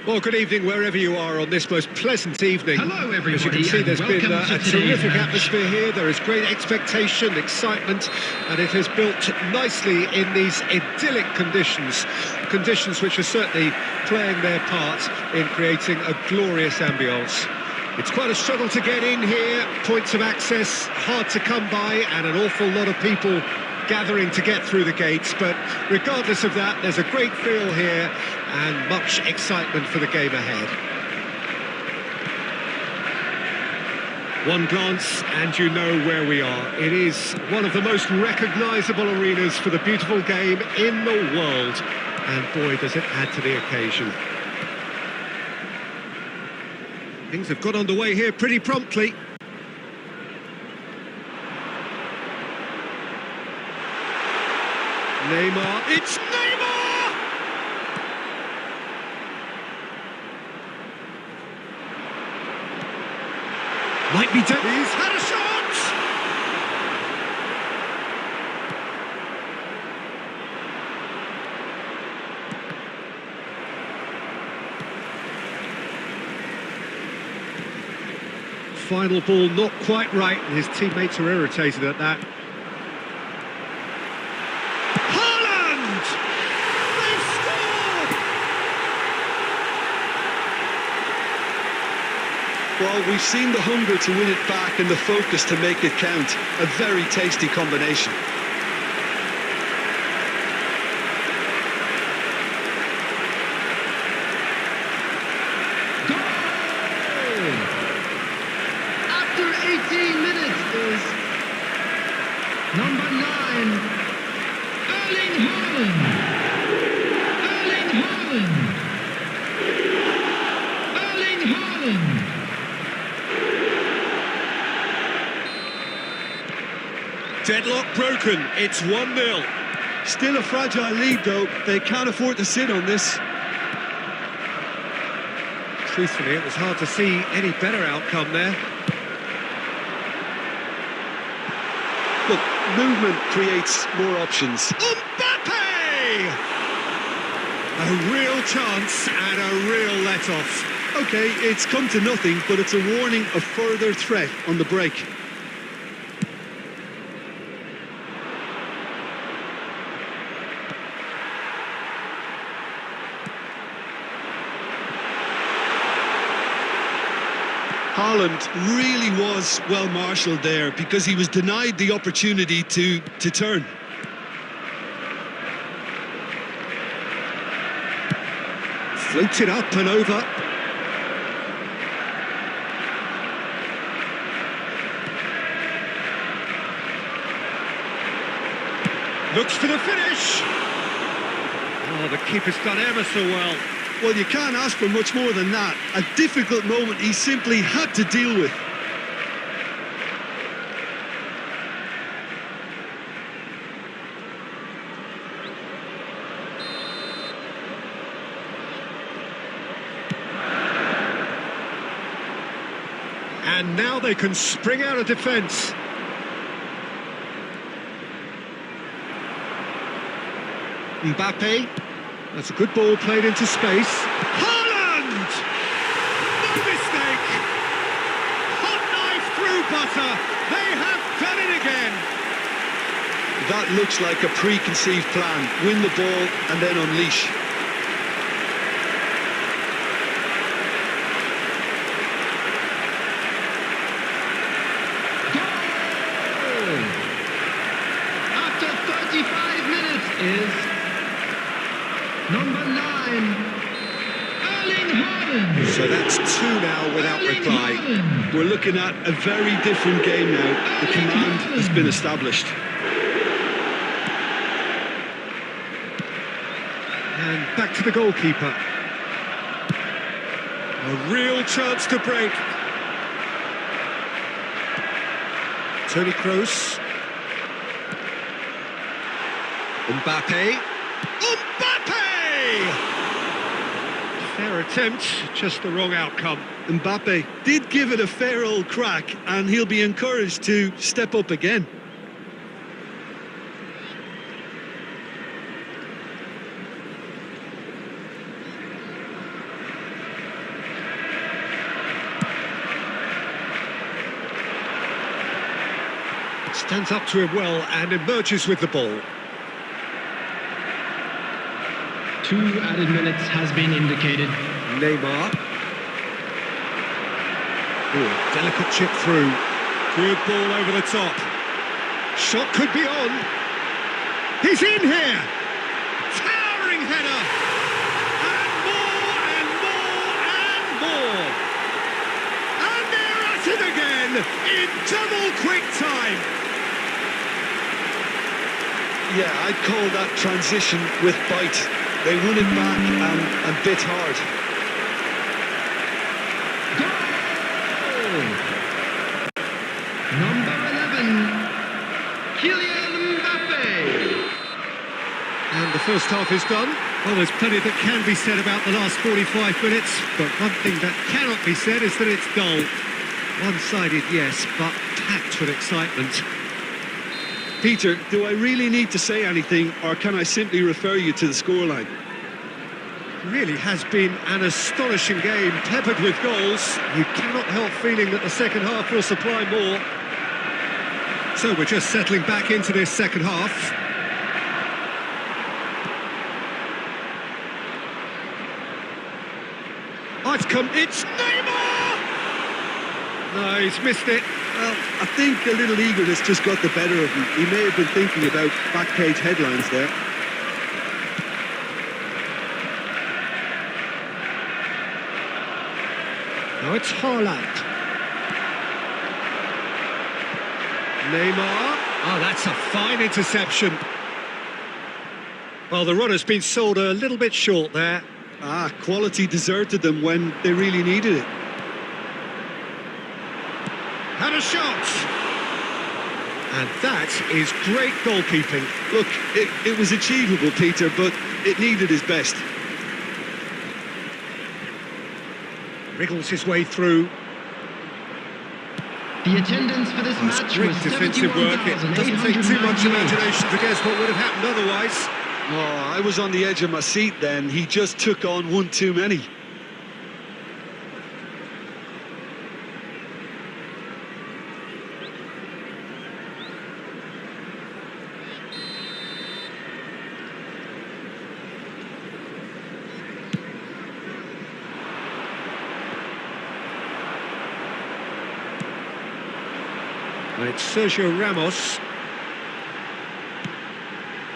Well, good evening wherever you are on this most pleasant evening. Hello everybody. As you can see, there's been a terrific match. atmosphere here. There is great expectation, excitement, and it has built nicely in these idyllic conditions. Conditions which are certainly playing their part in creating a glorious ambience. It's quite a struggle to get in here, points of access hard to come by, and an awful lot of people gathering to get through the gates, but regardless of that, there's a great feel here and much excitement for the game ahead. One glance and you know where we are. It is one of the most recognisable arenas for the beautiful game in the world, and boy does it add to the occasion. Things have got underway here pretty promptly. Neymar, it's Neymar! Might be done. He's had a shot! Final ball not quite right, and his teammates are irritated at that. Well, we've seen the hunger to win it back and the focus to make it count. A very tasty combination. Goal! After 18 minutes is number 9, Erling Haaland. Erling Haaland. Erling Haaland. Deadlock broken, it's 1-0. Still a fragile lead, though. They can't afford to sit on this. Truthfully, it was hard to see any better outcome there. Look, movement creates more options. Mbappe! A real chance and a real let-off. OK, it's come to nothing, but it's a warning of further threat on the break. Haaland really was well marshalled there because he was denied the opportunity to turn. Floated up and over. Looks for the finish. Oh, the keeper's done ever so well. Well, you can't ask for much more than that. A difficult moment he simply had to deal with. And now they can spring out of defence. Mbappe. That's a good ball played into space. Haaland! No mistake! Hot knife through butter. They have done it again. That looks like a preconceived plan. Win the ball and then unleash. Goal! After 35 minutes is number 9, Erling Haaland. So that's 2 now without reply. Haaland. We're looking at a very different game now. The command has been established. And back to the goalkeeper. A real chance to break. Toni Kroos. Mbappe. Mbappe! Fair attempt, just the wrong outcome. Mbappe did give it a fair old crack, and he'll be encouraged to step up again. Stands up to him well and emerges with the ball. 2 added minutes has been indicated. Neymar. Ooh, delicate chip through. Good ball over the top. Shot could be on. He's in here. Towering header. And more and more and more. And they're at it again in double quick time. Yeah, I'd call that transition with bite. They won it back and bit hard. Goal! Number 11, Kylian Mbappe. And the first half is done. Well, there's plenty that can be said about the last 45 minutes, but one thing that cannot be said is that it's dull. One-sided, yes, but packed with excitement. Peter, do I really need to say anything, or can I simply refer you to the scoreline? Really has been an astonishing game, peppered with goals. You cannot help feeling that the second half will supply more. So we're just settling back into this second half. It's Neymar! No, he's missed it. Well, I think a little eagerness just got the better of him. He may have been thinking about back-page headlines there. Now it's Haaland. Neymar. Oh, that's a fine interception. Well, the runner's been sold a little bit short there. Ah, quality deserted them when they really needed it. Had a shot. And that is great goalkeeping. Look, it was achievable, Peter, but it needed his best. Wriggles his way through. The attendance for this match Great was defensive work. It doesn't take too much 71,898. imagination to guess what would have happened otherwise. Oh, I was on the edge of my seat then. He just took on one too many. It's Sergio Ramos.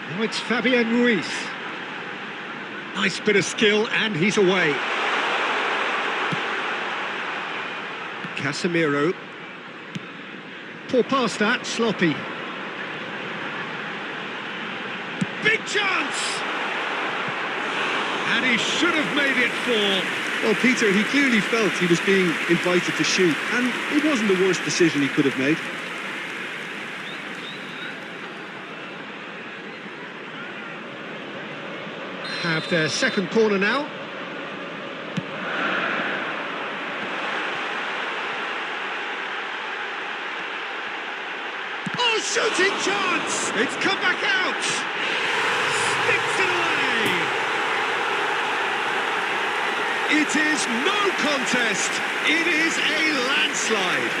Now it's Fabian Ruiz. Nice bit of skill, and he's away. Casemiro. Poor pass that, sloppy. Big chance! And he should have made it 4. Well, Peter, he clearly felt he was being invited to shoot, and it wasn't the worst decision he could have made. Have their second corner now. Oh, shooting chance! It's come back out! Sticks it away! It is no contest! It is a landslide!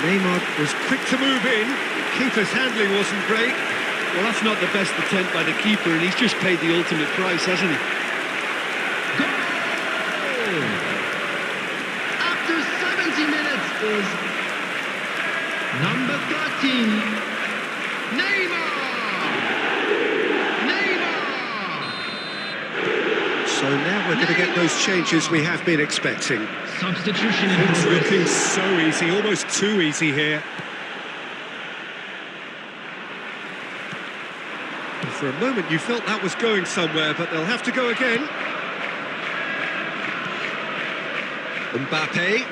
Neymar was quick to move in. The keeper's handling wasn't great. Well, that's not the best attempt by the keeper, and he's just paid the ultimate price, hasn't he? Goal! After 70 minutes is number 13, Neymar! Neymar! So now we're going to get those changes we have been expecting. Substitution in It's progress. looking so easy, almost too easy here. For a moment you felt that was going somewhere, but they'll have to go again. Mbappe.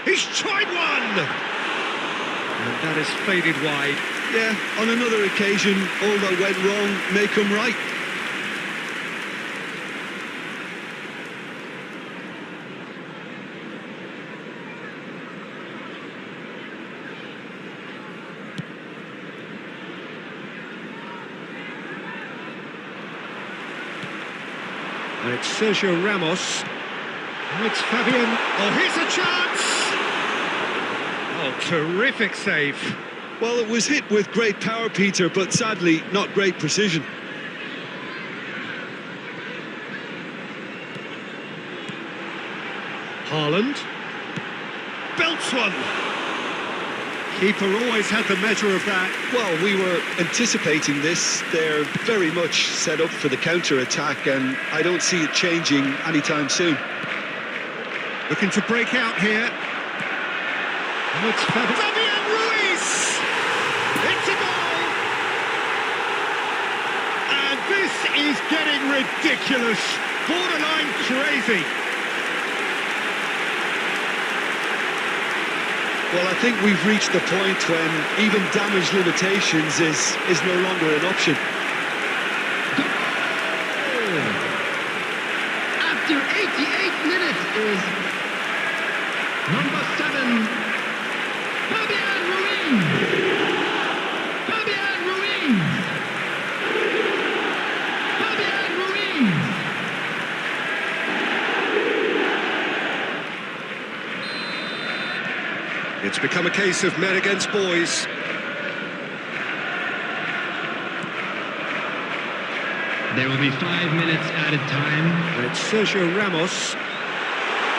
He's tried one! And that is faded wide. Yeah, on another occasion, all that went wrong may come right. And it's Sergio Ramos. Now it's Fabian. Oh, here's a chance! Well, terrific save. Well, it was hit with great power, Peter, but sadly, not great precision. Haaland. Belts one. Keeper always had the measure of that. Well, we were anticipating this. They're very much set up for the counter-attack, and I don't see it changing anytime soon. Looking to break out here. Oh, it's Fabian Ruiz! It's a goal! And this is getting ridiculous. Borderline crazy. Well, I think we've reached the point when even damage limitations is no longer an option. After 88 minutes is number 7, Fabian Ruiz. Fabian Ruiz. Fabian Ruiz. It's become a case of men against boys. There will be 5 minutes added time. And it's Sergio Ramos.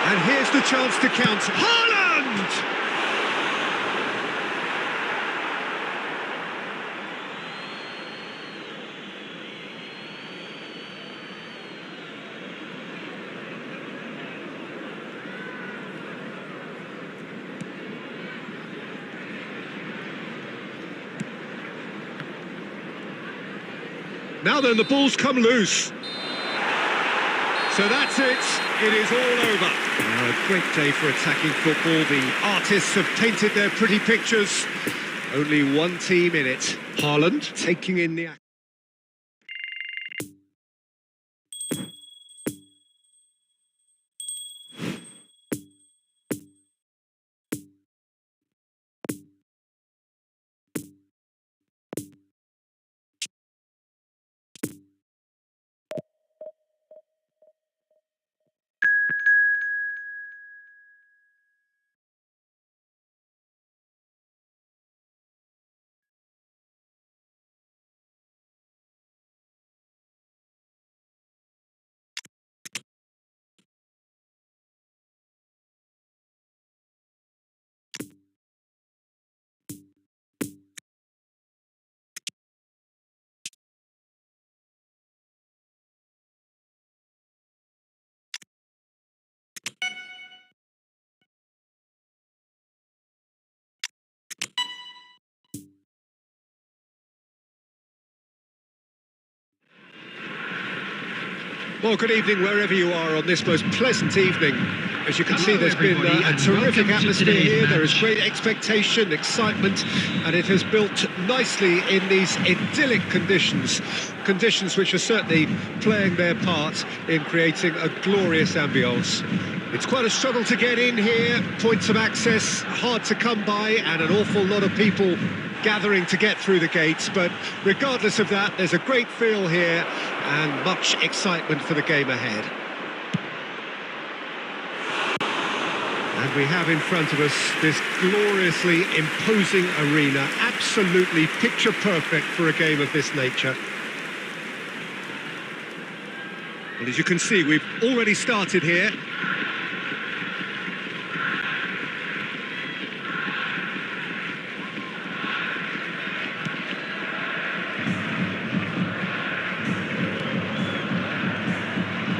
And here's the chance to count. Haaland! Now then, the ball's come loose. So that's it. It is all over. A great day for attacking football. The artists have painted their pretty pictures. Only one team in it. Haaland taking in the action. Well, good evening wherever you are on this most pleasant evening. As you can see, there's been a terrific atmosphere here. There is great expectation, excitement, and it has built nicely in these idyllic conditions. Conditions which are certainly playing their part in creating a glorious ambience. It's quite a struggle to get in here. Points of access hard to come by, and an awful lot of people gathering to get through the gates, but regardless of that, there's a great feel here and much excitement for the game ahead. And we have in front of us this gloriously imposing arena, absolutely picture perfect for a game of this nature. Well, as you can see, we've already started here.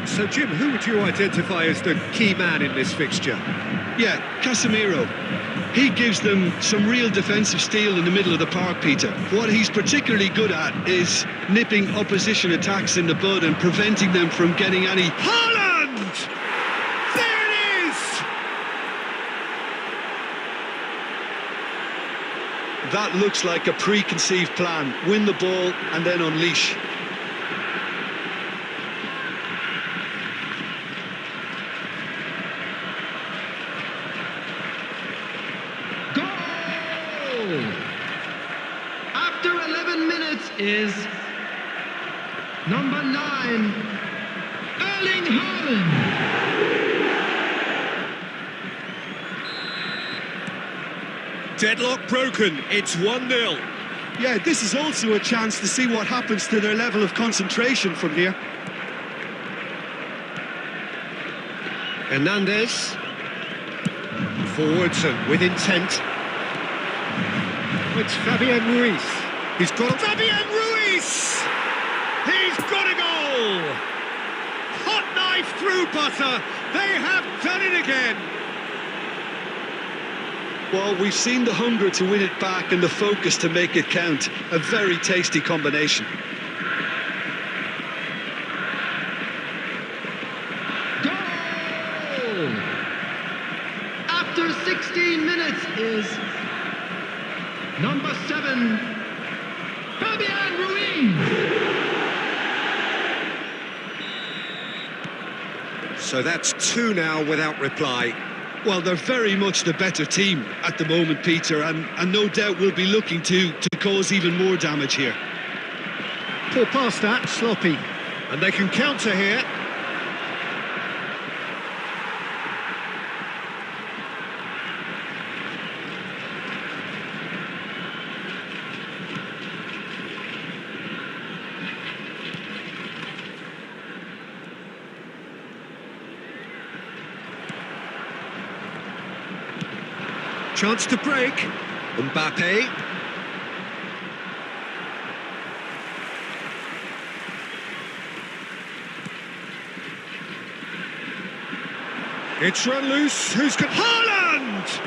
So, Jim, who would you identify as the key man in this fixture? Yeah, Casemiro. He gives them some real defensive steel in the middle of the park, Peter. What he's particularly good at is nipping opposition attacks in the bud and preventing them from getting any... Haaland! There it is! That looks like a preconceived plan. Win the ball and then unleash. After 11 minutes is number 9, Erling Haaland. Deadlock broken, it's 1-0. Yeah, this is also a chance to see what happens to their level of concentration from here. Hernandez. Forwards and with intent. It's Fabian Ruiz. He's got Fabian Ruiz! He's got a goal! Hot knife through butter. They have done it again. Well, we've seen the hunger to win it back and the focus to make it count. A very tasty combination. Goal! After 16 minutes is number 7, Fabian Ruiz. So that's 2 now without reply. Well, they're very much the better team at the moment, Peter, and no doubt will be looking to cause even more damage here. Poor pass that, sloppy. And they can counter here. Chance to break. Mbappe. It's run loose. Who's got Haaland?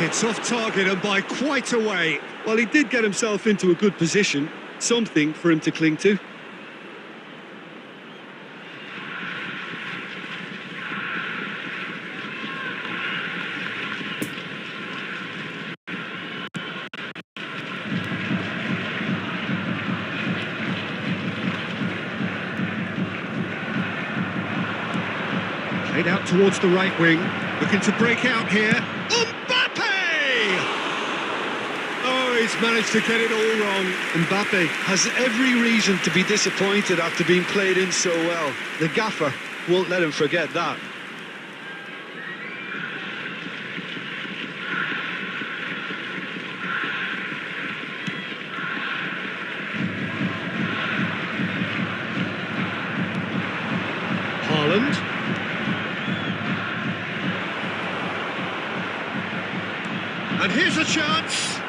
It's off target and by quite a way. Well, he did get himself into a good position. Something for him to cling to. Played out towards the right wing, looking to break out here. Mbappe! Oh, he's managed to get it all wrong. Mbappe has every reason to be disappointed after being played in so well. The gaffer won't let him forget that. Haaland. And here's a chance.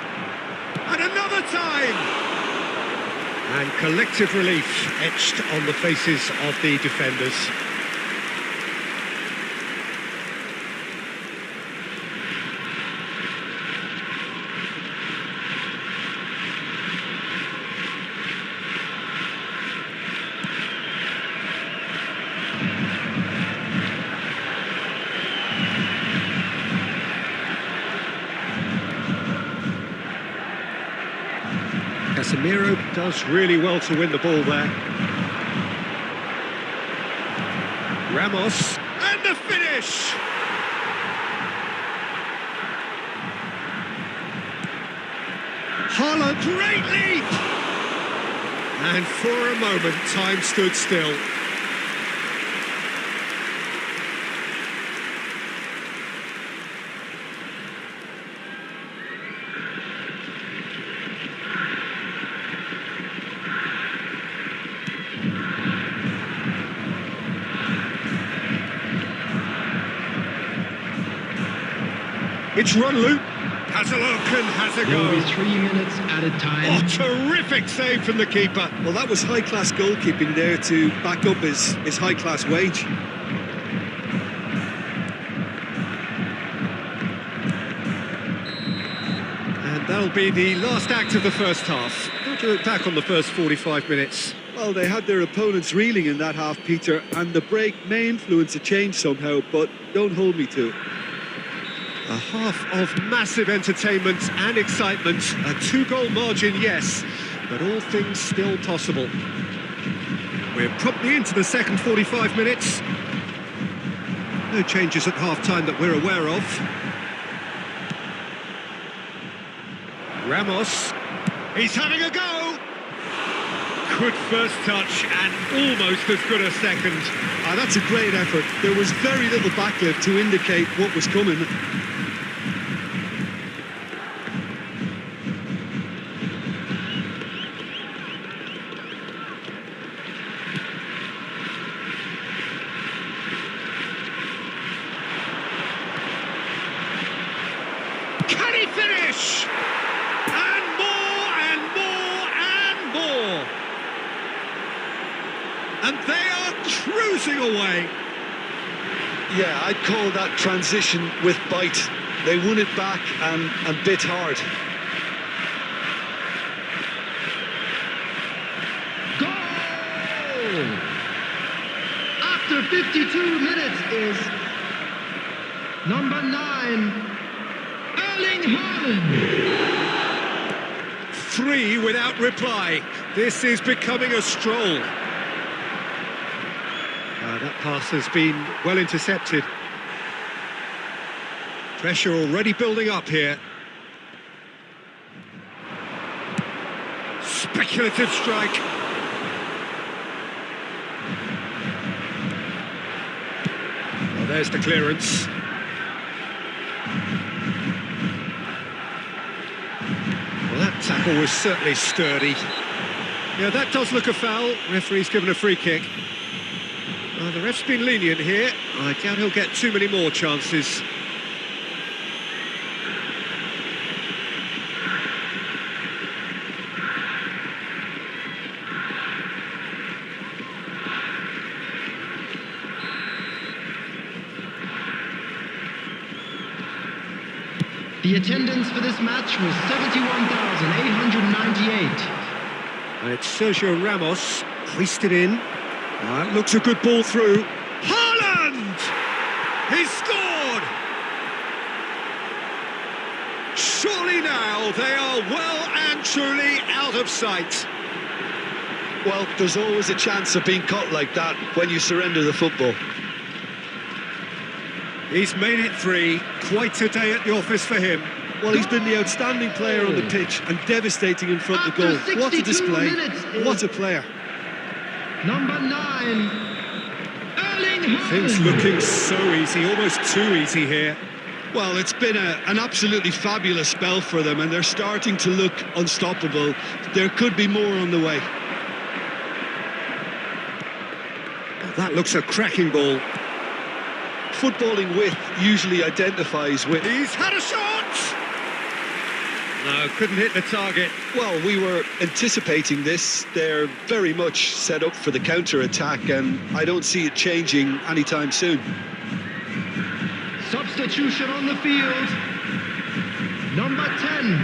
And another time. And collective relief etched on the faces of the defenders. Casemiro does really well to win the ball there. Ramos, and the finish! Haaland, great leap! And for a moment, time stood still. It's run loop. Has a look and has a There will go. be 3 minutes added time. Oh, terrific save from the keeper. Well, that was high-class goalkeeping there to back up his high-class wage. And that'll be the last act of the first half. How do you look back on the first 45 minutes? Well, they had their opponents reeling in that half, Peter, and the break may influence a change somehow, but don't hold me to it. A half of massive entertainment and excitement. A 2-goal margin, yes, but all things still possible. We're promptly into the second 45 minutes. No changes at half-time that we're aware of. Ramos. He's having a go. Good first touch and almost as good a second. Ah, that's a great effort. There was very little backlift to indicate what was coming. and they are cruising away. Yeah, I'd call that transition with bite. They won it back and bit hard. Goal! After 52 minutes is number 9, Erling Haaland. 3 without reply. This is becoming a stroll. That pass has been well intercepted. Pressure already building up here. Speculative strike. Well, there's the clearance. Well, that tackle was certainly sturdy. Yeah, that does look a foul. Referee's given a free kick. The ref's been lenient here. I doubt he'll get too many more chances. The attendance for this match was 71,898. And it's Sergio Ramos, hoisted in. That looks a good ball through. Haaland! He's scored! Surely now they are well and truly out of sight. Well, there's always a chance of being caught like that when you surrender the football. He's made it 3. Quite a day at the office for him. Well, he's been the outstanding player on the pitch and devastating in front of goal. What a display. What a player. Number 9, Erling Haaland. Things looking so easy, almost too easy here. Well, it's been an absolutely fabulous spell for them, and they're starting to look unstoppable. There could be more on the way. That looks a cracking ball. Footballing width usually identifies with... He's had a shot! No, couldn't hit the target. Well, we were anticipating this. They're very much set up for the counter-attack, and I don't see it changing anytime soon. Substitution on the field. Number 10.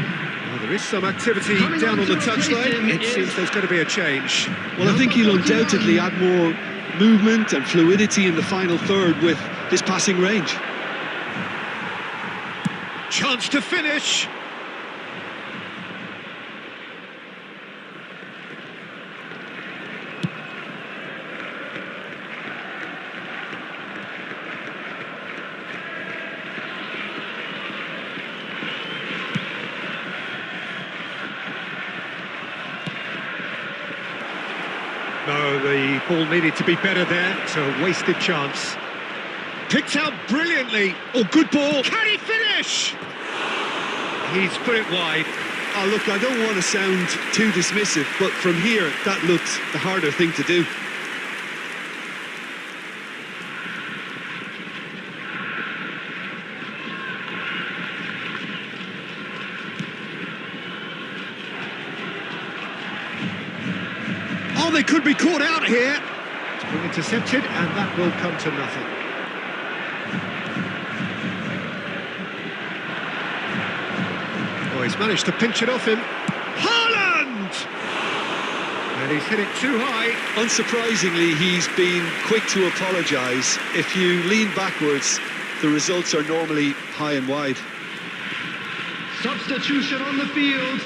Well, there is some activity down on the touchline. It seems there's going to be a change. Well, I think he'll undoubtedly add more movement and fluidity in the final third with his passing range. Chance to finish. No, the ball needed to be better there. It's a wasted chance. Picked out brilliantly. Oh, good ball. Can he finish? He's put it wide. Oh, look, I don't want to sound too dismissive, but from here, that looked the harder thing to do. Oh, they could be caught out here. It's been intercepted, and that will come to nothing. Oh, he's managed to pinch it off him. Haaland! And he's hit it too high. Unsurprisingly, he's been quick to apologise. If you lean backwards, the results are normally high and wide. Substitution on the field.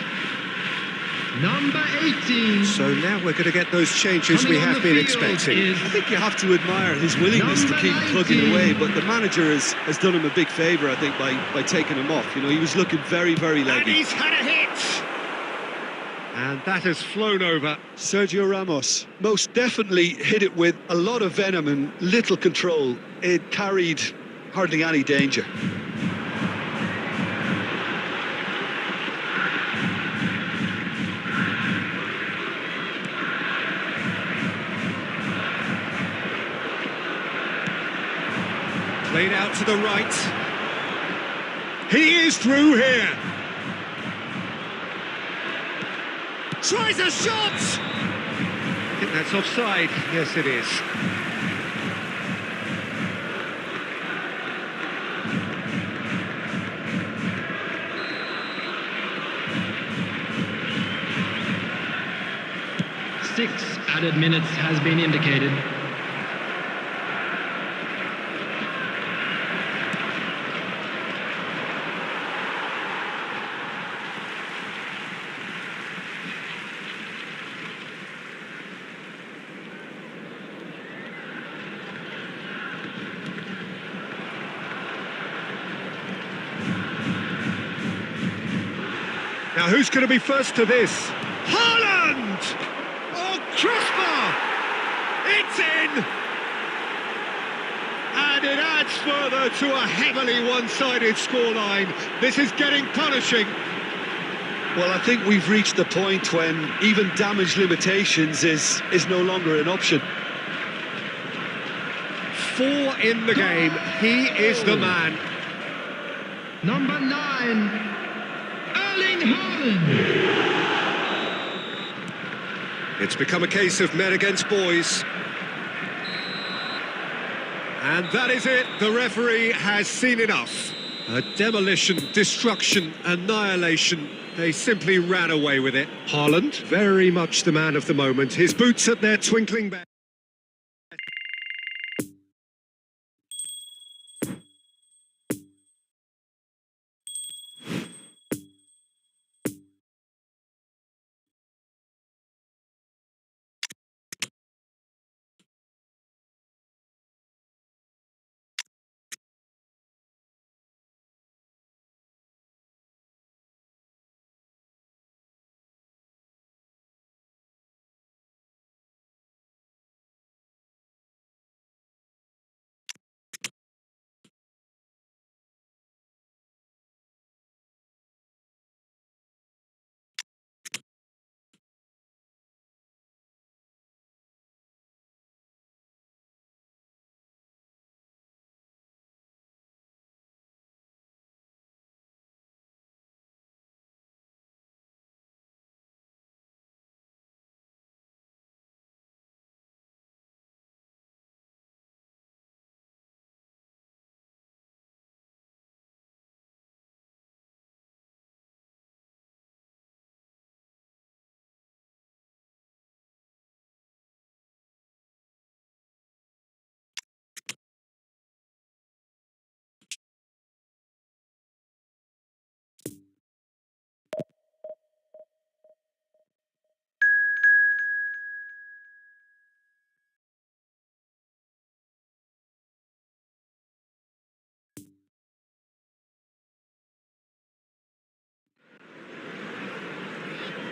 Number 18. So now we're going to get those changes we have been expecting. I think you have to admire his willingness to keep plugging away, but the manager has done him a big favour, I think, by taking him off. You know, he was looking very, very leggy. And he's had a hit! And that has flown over. Sergio Ramos most definitely hit it with a lot of venom and little control. It carried hardly any danger. Played out to the right. He is through here. Tries a shot! think that's offside. Yes, it is. Six added minutes has been indicated. Now, who's going to be first to this? Haaland! Oh, crossbar! It's in! And it adds further to a heavily one-sided scoreline. This is getting punishing. Well, I think we've reached the point when even damage limitations is no longer an option. 4 in the game. He is the man. Number 9. It's become a case of men against boys. And that is it. The referee has seen enough. A demolition, destruction, annihilation. They simply ran away with it. Haaland, very much the man of the moment. His boots at their twinkling back.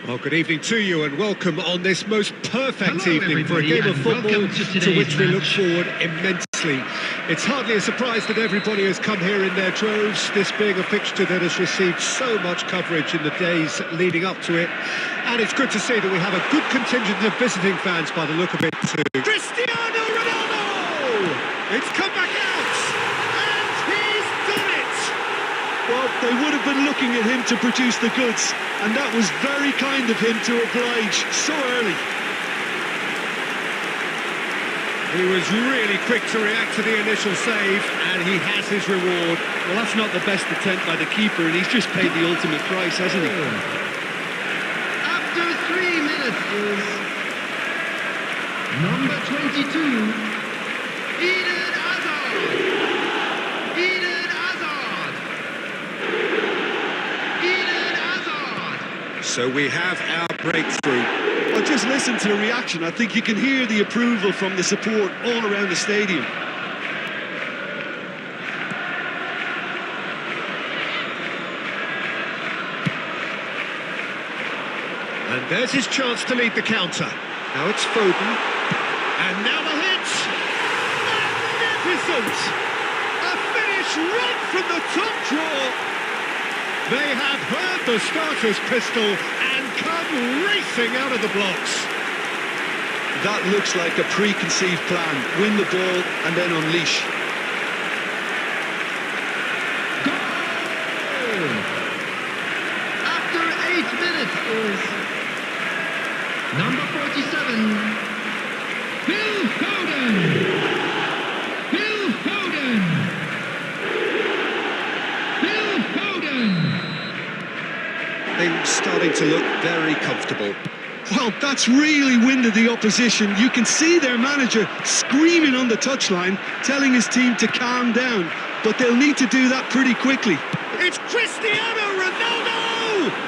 Well, good evening to you and welcome on this most perfect evening for a game of football to which we look forward immensely. It's hardly a surprise that everybody has come here in their droves, this being a fixture that has received so much coverage in the days leading up to it. And it's good to see that we have a good contingent of visiting fans by the look of it too. Cristiano Ronaldo! It's come back out! And he's done it! Well, they would have been looking at him to produce the goods, and that was very kind of him to oblige so early. He was really quick to react to the initial save, and he has his reward. Well, that's not the best attempt by the keeper, and he's just paid the ultimate price, hasn't he? After 3 minutes is number 22, Eden Hazard. Eden Hazard. Eden Hazard. So we have our breakthrough. Well, just listen to the reaction. I think you can hear the approval from the support all around the stadium. And there's his chance to lead the counter. Now it's Foden. And now the hit! Magnificent! A finish right from the top draw. They have heard the starter's pistol and come racing out of the blocks. That looks like a preconceived plan. Win the ball and then unleash. Goal! After 8 minutes is number 47, Phil Foden! Phil Foden! Phil Foden! Things starting to look very comfortable. Well, that's really winded the opposition. You can see their manager screaming on the touchline, telling his team to calm down. But they'll need to do that pretty quickly. It's Cristiano Ronaldo!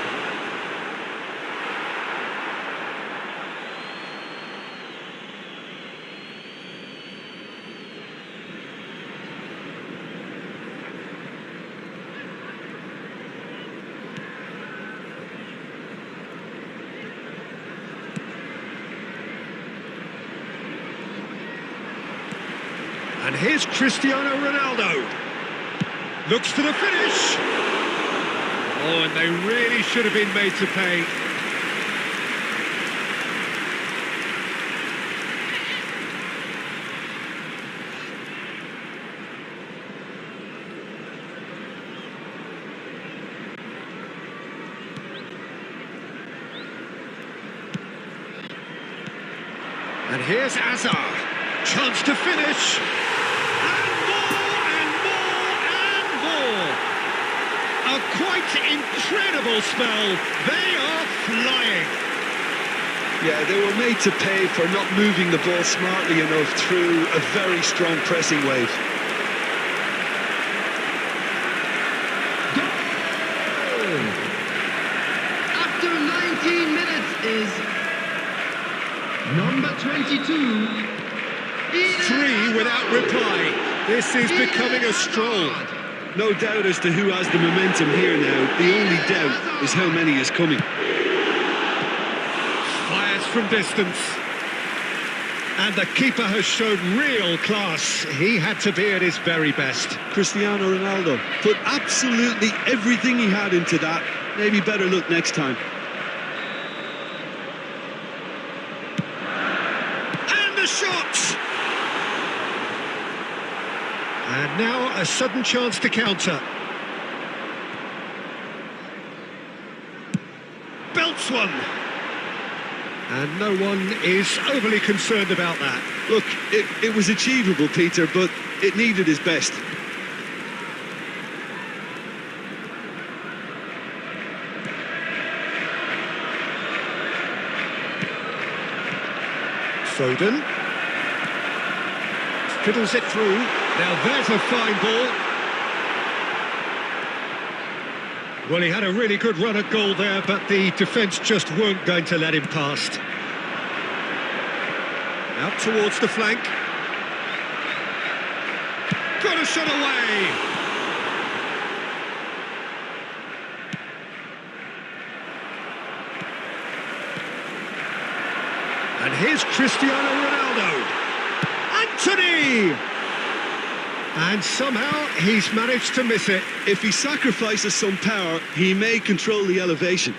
And here's Cristiano Ronaldo. Looks to the finish. Oh, and they really should have been made to pay. And here's Azar. Chance to finish. A quite incredible spell. They are flying. Yeah, they were made to pay for not moving the ball smartly enough through a very strong pressing wave. Goal! After 19 minutes is number 22. 3 without reply. This is becoming a stroll. No doubt as to who has the momentum here now. The only doubt is how many is coming. Fires from distance. And the keeper has shown real class. He had to be at his very best. Cristiano Ronaldo put absolutely everything he had into that. Maybe better luck next time. And the shot! And now a sudden chance to counter. Belts one. And no one is overly concerned about that. Look, it was achievable, Peter, but it needed his best. Foden. Fiddles it through. Now there's a fine ball. Well, he had a really good run at goal there, but the defence just weren't going to let him past. Out towards the flank. Got a shot away. And here's Cristiano Ronaldo. Anthony! And somehow he's managed to miss it. If he sacrifices some power, he may control the elevation.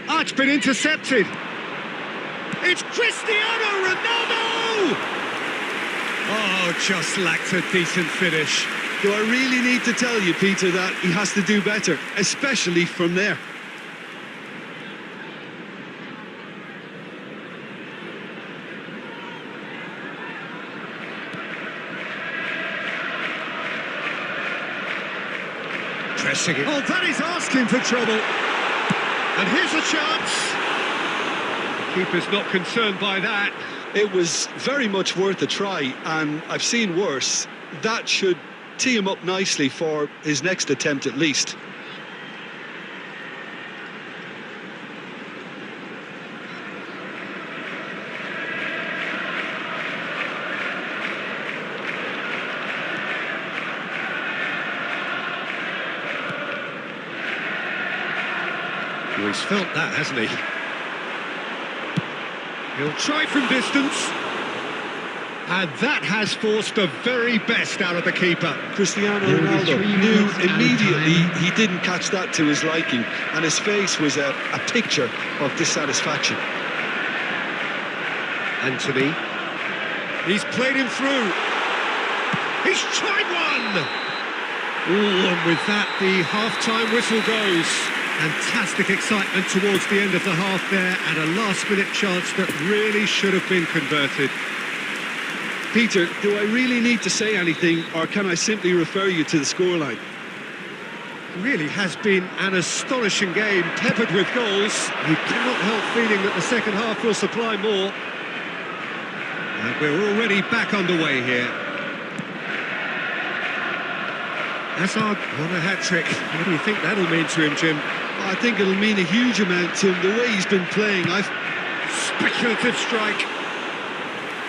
Oh, it's been intercepted. It's Cristiano Ronaldo! Oh, just lacked a decent finish. Do I really need to tell you, Peter, that he has to do better, especially from there? Pressing it. Oh, that is asking for trouble. And here's a chance. Keeper's not concerned by that. It was very much worth a try, and I've seen worse. That should tee him up nicely for his next attempt at least. Well, he's felt that, hasn't he? He'll try from distance. And that has forced the very best out of the keeper. Cristiano There will be Ronaldo 3 knew minutes added immediately time. he didn't catch that to his liking, and his face was a picture of dissatisfaction. Anthony. He's played him through. He's tried one! Ooh, and with that, the half-time whistle goes. Fantastic excitement towards the end of the half there, and a last-minute chance that really should have been converted. Peter, do I really need to say anything, or can I simply refer you to the scoreline? Really has been an astonishing game, peppered with goals. You cannot help feeling that the second half will supply more. And we're already back underway here. Hazard on a hat-trick. What do you think that'll mean to him, Jim? I think it'll mean a huge amount to him, the way he's been playing. Speculative strike.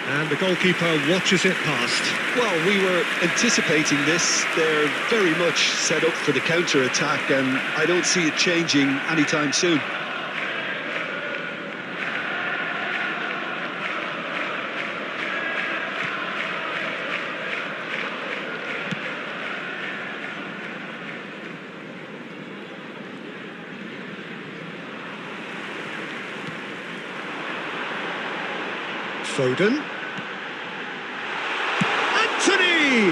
And the goalkeeper watches it past. Well, we were anticipating this. They're very much set up for the counter-attack, and I don't see it changing anytime soon. Foden. Anthony!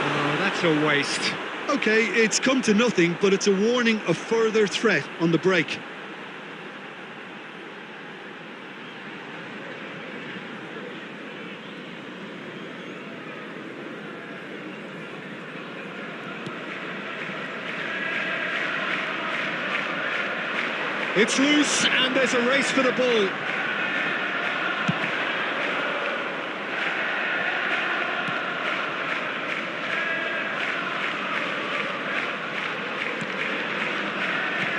Oh, that's a waste. OK, it's come to nothing, but it's a warning of further threat on the break. It's loose, and there's a race for the ball.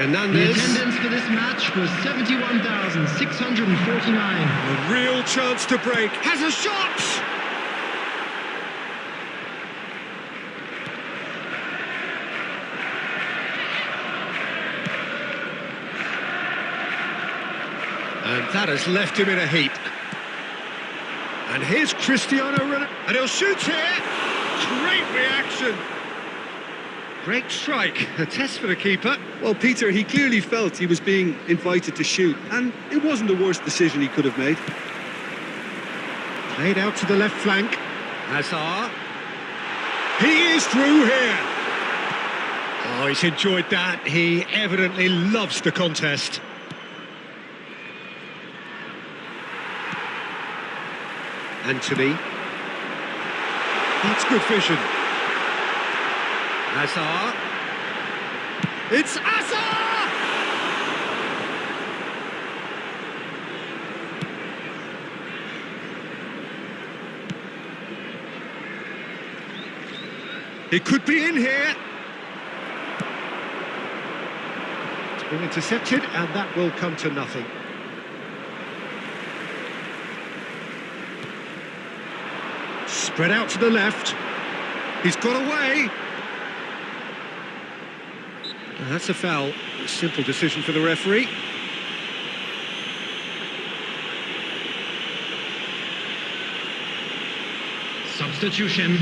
The Hernandez. attendance for this match was 71,649. A real chance to break. Has a shot! And that has left him in a heap. And here's Cristiano Ronaldo. And he'll shoot here. Great reaction. Great strike. A test for the keeper. Well, Peter, he clearly felt he was being invited to shoot, and it wasn't the worst decision he could have made. Played out to the left flank. Hazard. He is through here. Oh, he's enjoyed that. He evidently loves the contest. Anthony. That's good vision. Hazard. It's Hazard! It could be in here. It's been intercepted, and that will come to nothing. Spread out to the left. He's got away. And that's a foul. A simple decision for the referee. Substitution.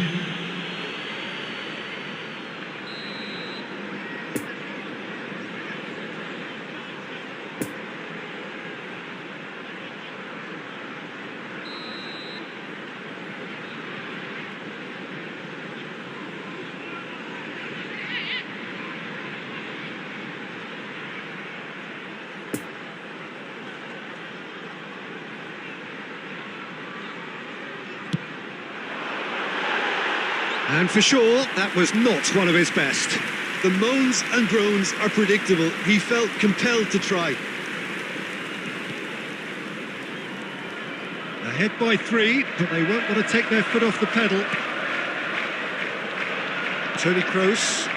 And for sure, that was not one of his best. The moans and groans are predictable. He felt compelled to try. Ahead by 3, but they won't want to take their foot off the pedal. Toni Kroos.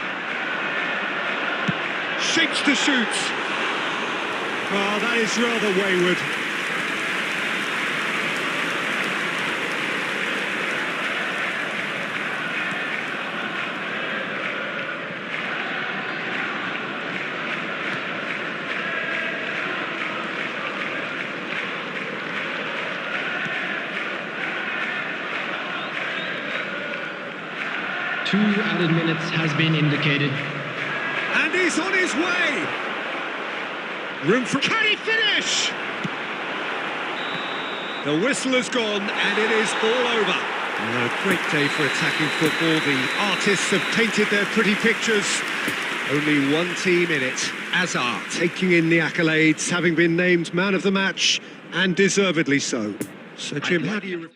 Shapes to shoot. Oh, that is rather wayward. 2 added minutes has been indicated. And he's on his way. Room for... Can he finish? The whistle has gone and it is all over. A great day for attacking football. The artists have painted their pretty pictures. Only one team in it. Azar taking in the accolades, having been named man of the match, and deservedly so. So, Jim, how do you...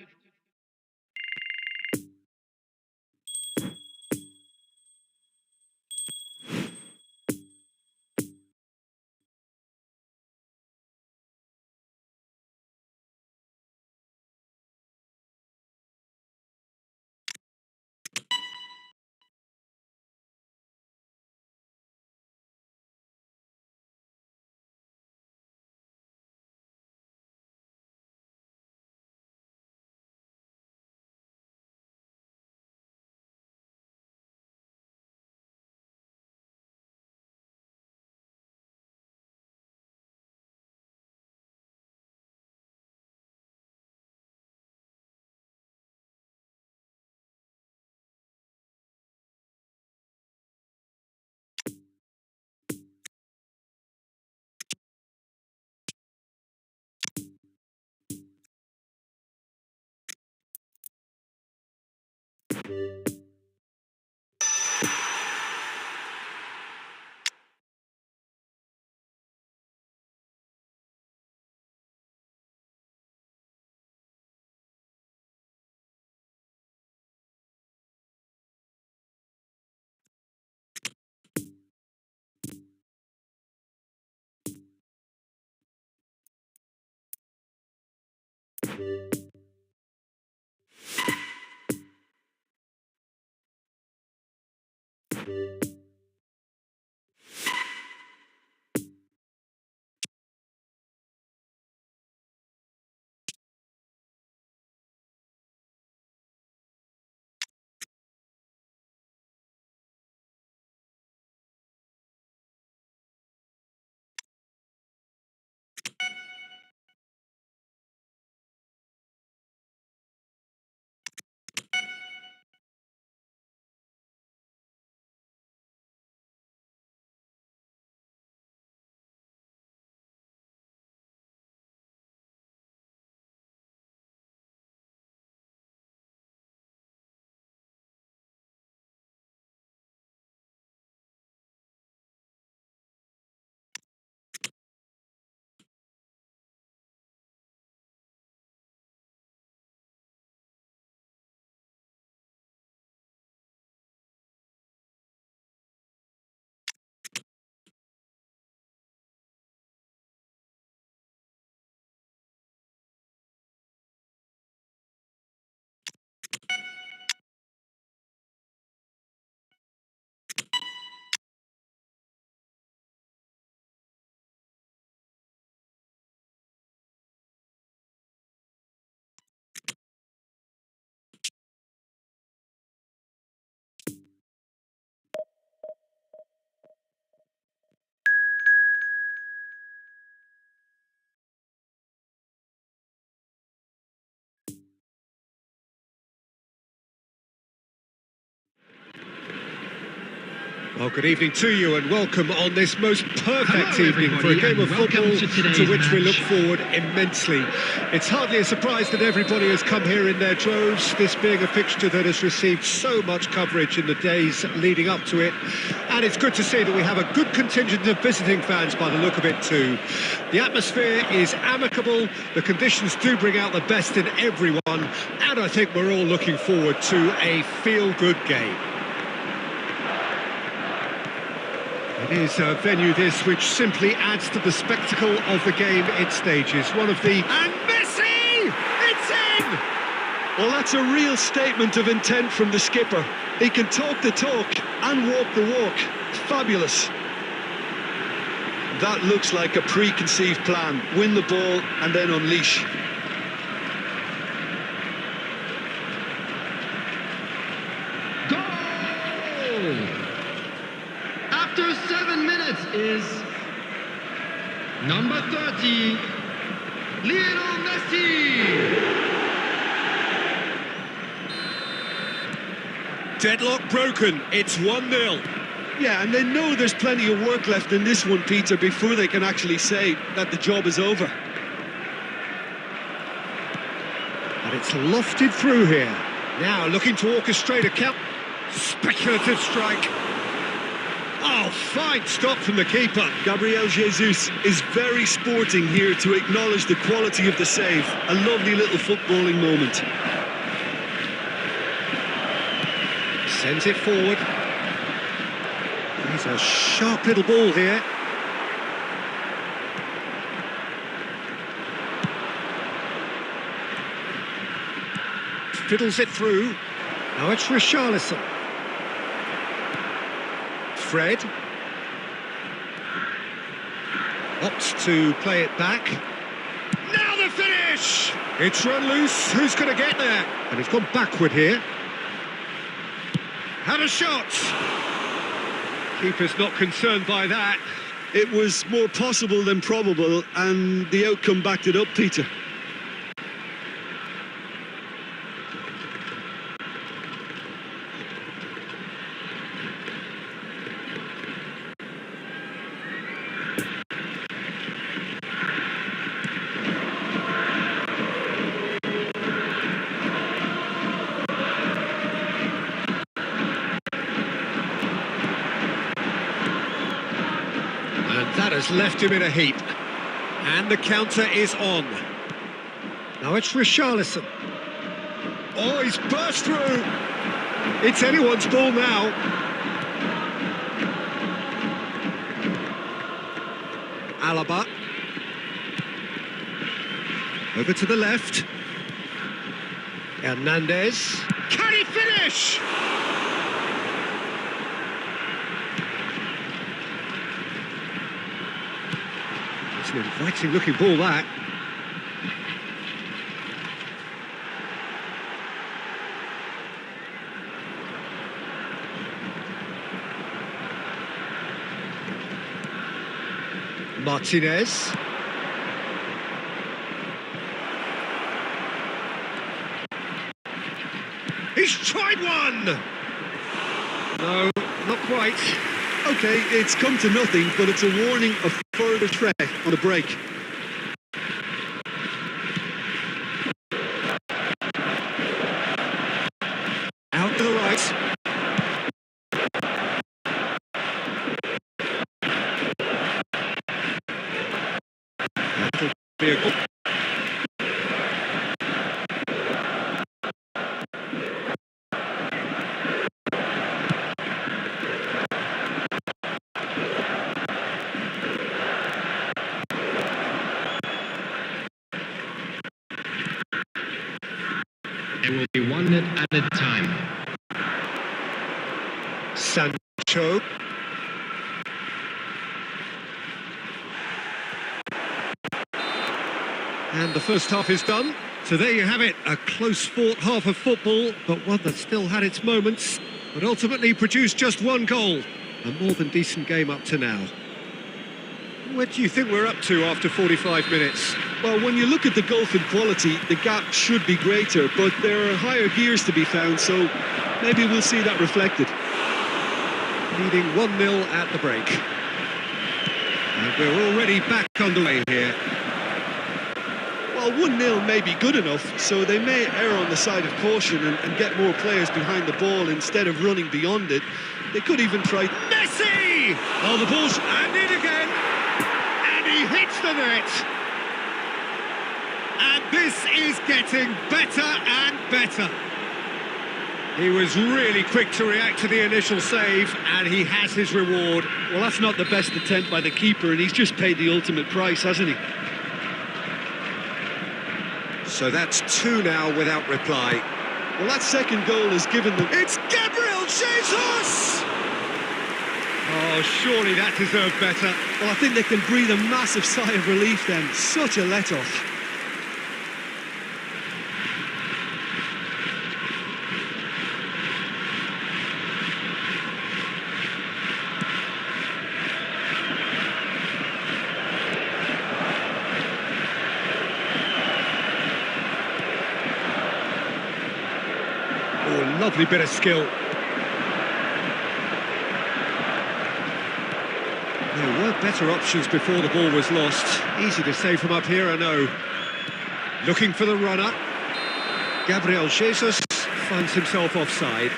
Well, good evening to you and welcome on this most perfect evening for a game of football to which we look forward immensely. It's hardly a surprise that everybody has come here in their droves, this being a fixture that has received so much coverage in the days leading up to it. And it's good to see that we have a good contingent of visiting fans by the look of it too. The atmosphere is amicable, the conditions do bring out the best in everyone, and I think we're all looking forward to a feel-good game. It is a venue this which simply adds to the spectacle of the game it stages. One of the... And Messi! It's in! Well, that's a real statement of intent from the skipper. He can talk the talk and walk the walk. Fabulous. That looks like a preconceived plan. Win the ball and then unleash. After 7 minutes is number 30, Lionel Messi. Deadlock broken, it's 1-0. Yeah, and they know there's plenty of work left in this one, Peter, before they can actually say that the job is over. And it's lofted through here. Now looking to orchestrate a count. Speculative strike. Oh, fine stop from the keeper. Gabriel Jesus is very sporting here to acknowledge the quality of the save. A lovely little footballing moment. Sends it forward. He's a sharp little ball here. Fiddles it through. Now it's Richarlison. Fred. Opts to play it back. Now the finish! It's run loose. Who's going to get there? And he's gone backward here. Had a shot. Keeper's not concerned by that. It was more possible than probable, and the outcome backed it up, Peter. That has left him in a heap. And the counter is on. Now it's Richarlison. Oh, he's burst through. It's anyone's ball now. Alaba. Over to the left. Hernandez. Can he finish? It's an inviting looking ball, that. Martinez. He's tried one! No, not quite. Okay, it's come to nothing, but it's a warning of further threat on the break. Out to the right. That'll be a goal. It will be 1-0 at a time. Sancho. And the first half is done. So there you have it, a close fought half of football, but one that still had its moments, but ultimately produced just one goal. A more than decent game up to now. Where do you think we're up to after 45 minutes? Well, when you look at the gulf in quality, the gap should be greater, but there are higher gears to be found, so maybe we'll see that reflected. Leading 1-0 at the break. And we're already back underway here. Well, 1-0 may be good enough, so they may err on the side of caution and get more players behind the ball instead of running beyond it. They could even try... Messi! Oh, the ball's... And in again! And he hits the net! And this is getting better and better. He was really quick to react to the initial save, and he has his reward. Well, that's not the best attempt by the keeper, and he's just paid the ultimate price, hasn't he? So that's 2 now without reply. Well, that second goal has given them... It's Gabriel Jesus! Oh, surely that deserved better. Well, I think they can breathe a massive sigh of relief then. Such a let-off. Oh, lovely bit of skill. There were better options before the ball was lost. Easy to say from up here, I know. Looking for the runner. Gabriel Jesus finds himself offside.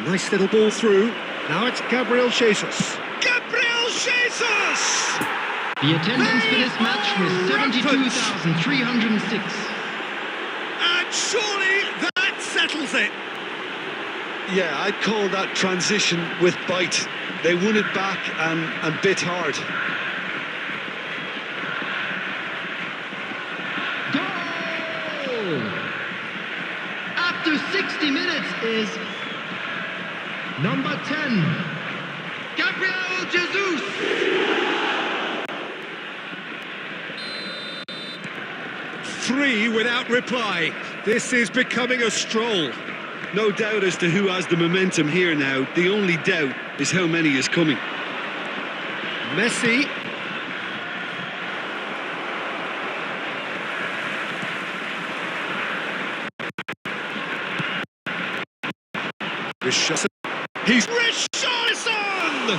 Nice little ball through. Now it's Gabriel Jesus. Gabriel Jesus! The attendance for this match was 72,306. And surely that settles it. Yeah, I'd call that transition with bite. They won it back and bit hard. Goal! After 60 minutes is number 10, Gabriel Jesus! Three without reply. This is becoming a stroll. No doubt as to who has the momentum here now. The only doubt is how many is coming. Messi. Richarlison. He's Richarlison!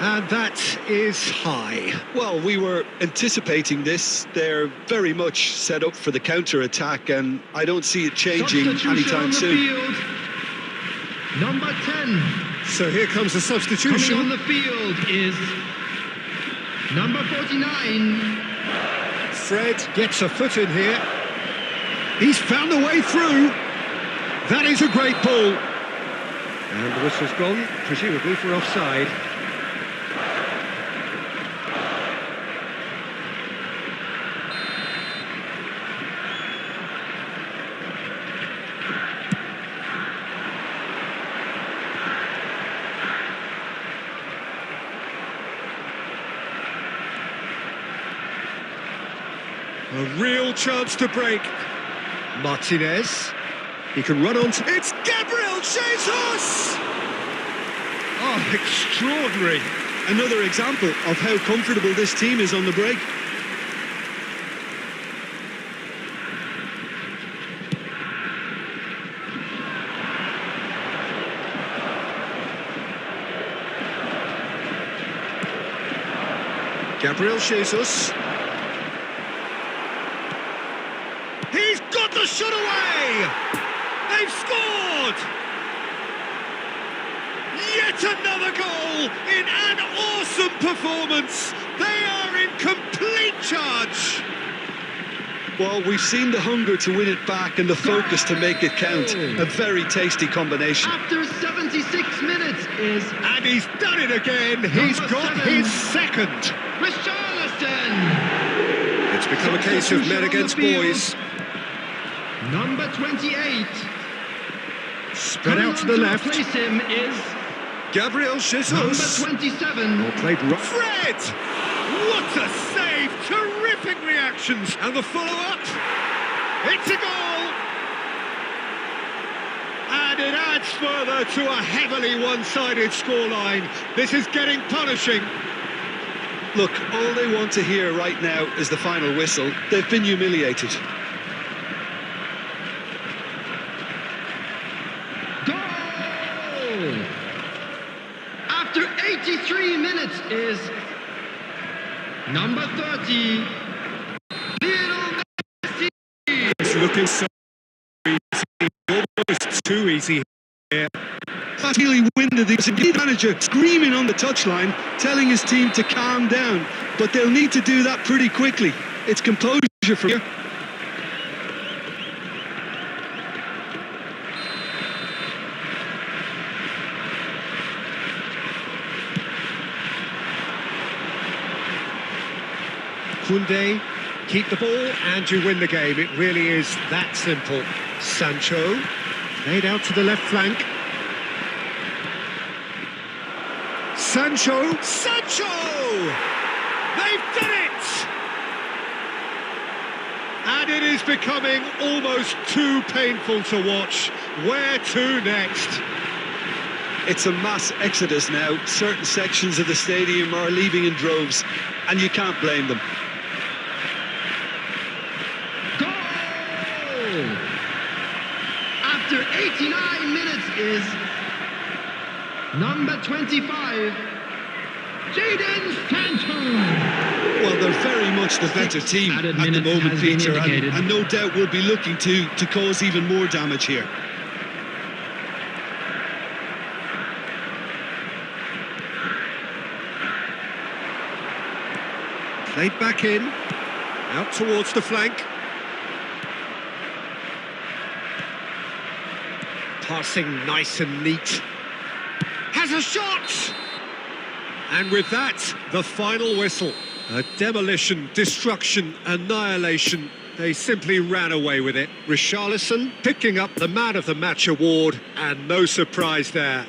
And that is high. Well, we were anticipating this. They're very much set up for the counter-attack, and I don't see it changing anytime soon. Field. Number 10. So here comes the substitution. Coming on the field is number 49. Fred gets a foot in here. He's found a way through. That is a great ball. And the whistle's gone, presumably for offside. A real chance to break. Martinez. He can run on to... It's Gabriel Jesus! Oh, extraordinary. Another example of how comfortable this team is on the break. Gabriel Jesus. He's got the shot away! They've scored! Yet another goal in an awesome performance. They are in complete charge. Well, we've seen the hunger to win it back and the focus to make it count. A very tasty combination. After 76 minutes is... And he's done it again. He's got his second. Richarlison! It's become a case of men against boys. Number 28. Spread out to the left. Replace him is Gabriel Jesus. number 27. Well played, Fred! What a save! Terrific reactions. And the follow-up. It's a goal! And it adds further to a heavily one-sided scoreline. This is getting punishing. Look, all they want to hear right now is the final whistle. They've been humiliated. Goal! After 83 minutes is number 30, Lionel Messi. It's looking so easy, almost too easy here. That's really winded. The manager screaming on the touchline, telling his team to calm down, but they'll need to do that pretty quickly. It's composure from here. Koundé, keep the ball and you win the game. It really is that simple. Sancho, played out to the left flank. Sancho! They've done it! And it is becoming almost too painful to watch. Where to next? It's a mass exodus now. Certain sections of the stadium are leaving in droves, and you can't blame them. Goal! After 89 minutes is number 25, Jadon Sancho. Well, they're very much the better team at the moment, Peter, and no doubt will be looking to cause even more damage here. Played back in, out towards the flank. Passing nice and neat. Has a shot! And with that, the final whistle. A demolition, destruction, annihilation. They simply ran away with it. Richarlison picking up the Man of the Match award, and no surprise there.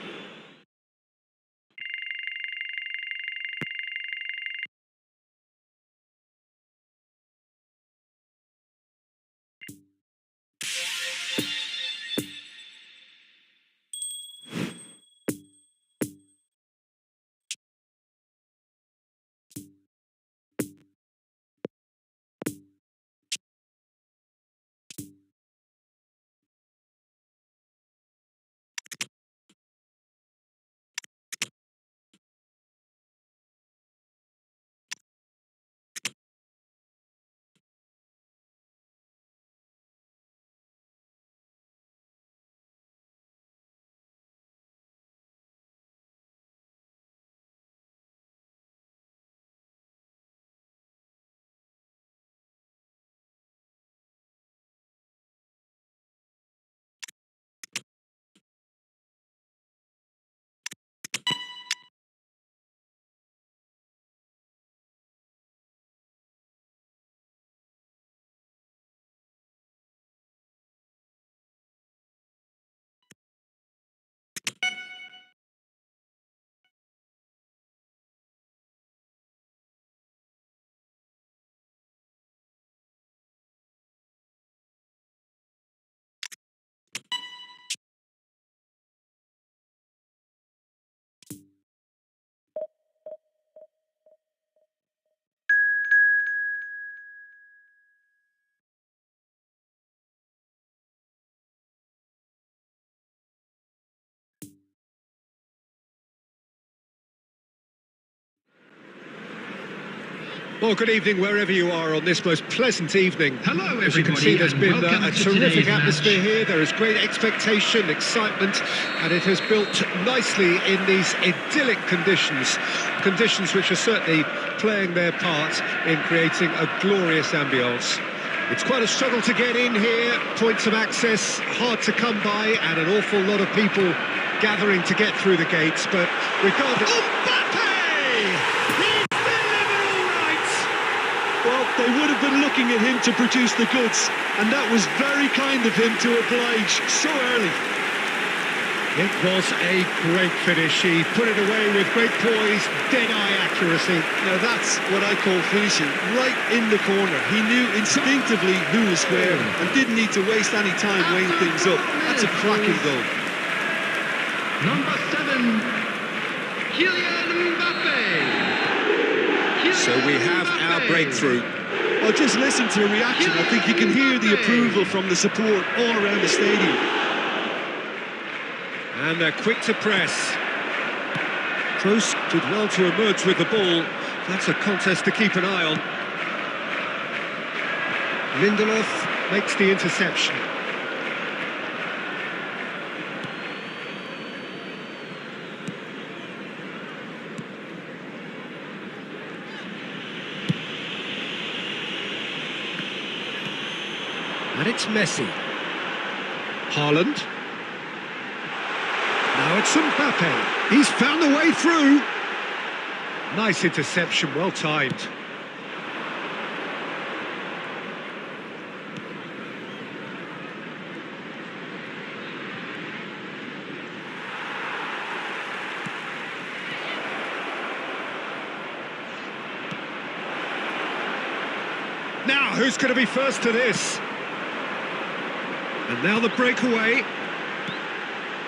Well, good evening wherever you are on this most pleasant evening. Hello, everybody. As you can see, there's been a terrific atmosphere match. here. There is great expectation, excitement, and it has built nicely in these idyllic conditions. Conditions which are certainly playing their part in creating a glorious ambience. It's quite a struggle to get in here. Points of access hard to come by, and an awful lot of people gathering to get through the gates. But regardless... Well, they would have been looking at him to produce the goods, and that was very kind of him to oblige so early. It was a great finish. He put it away with great poise, dead-eye accuracy. Now that's what I call finishing, right in the corner. He knew instinctively who was where and didn't need to waste any time weighing things up. That's a cracking goal. Number 7, Kylian Mbappe. So we have our breakthrough. Well, just listen to the reaction. I think you can hear the approval from the support all around the stadium. And they're quick to press. Kroos did well to emerge with the ball. That's a contest to keep an eye on. Lindelof makes the interception. And it's Messi. Haaland. Now it's Mbappe. He's found the way through. Nice interception, well timed. Now, who's going to be first to this? And now the breakaway.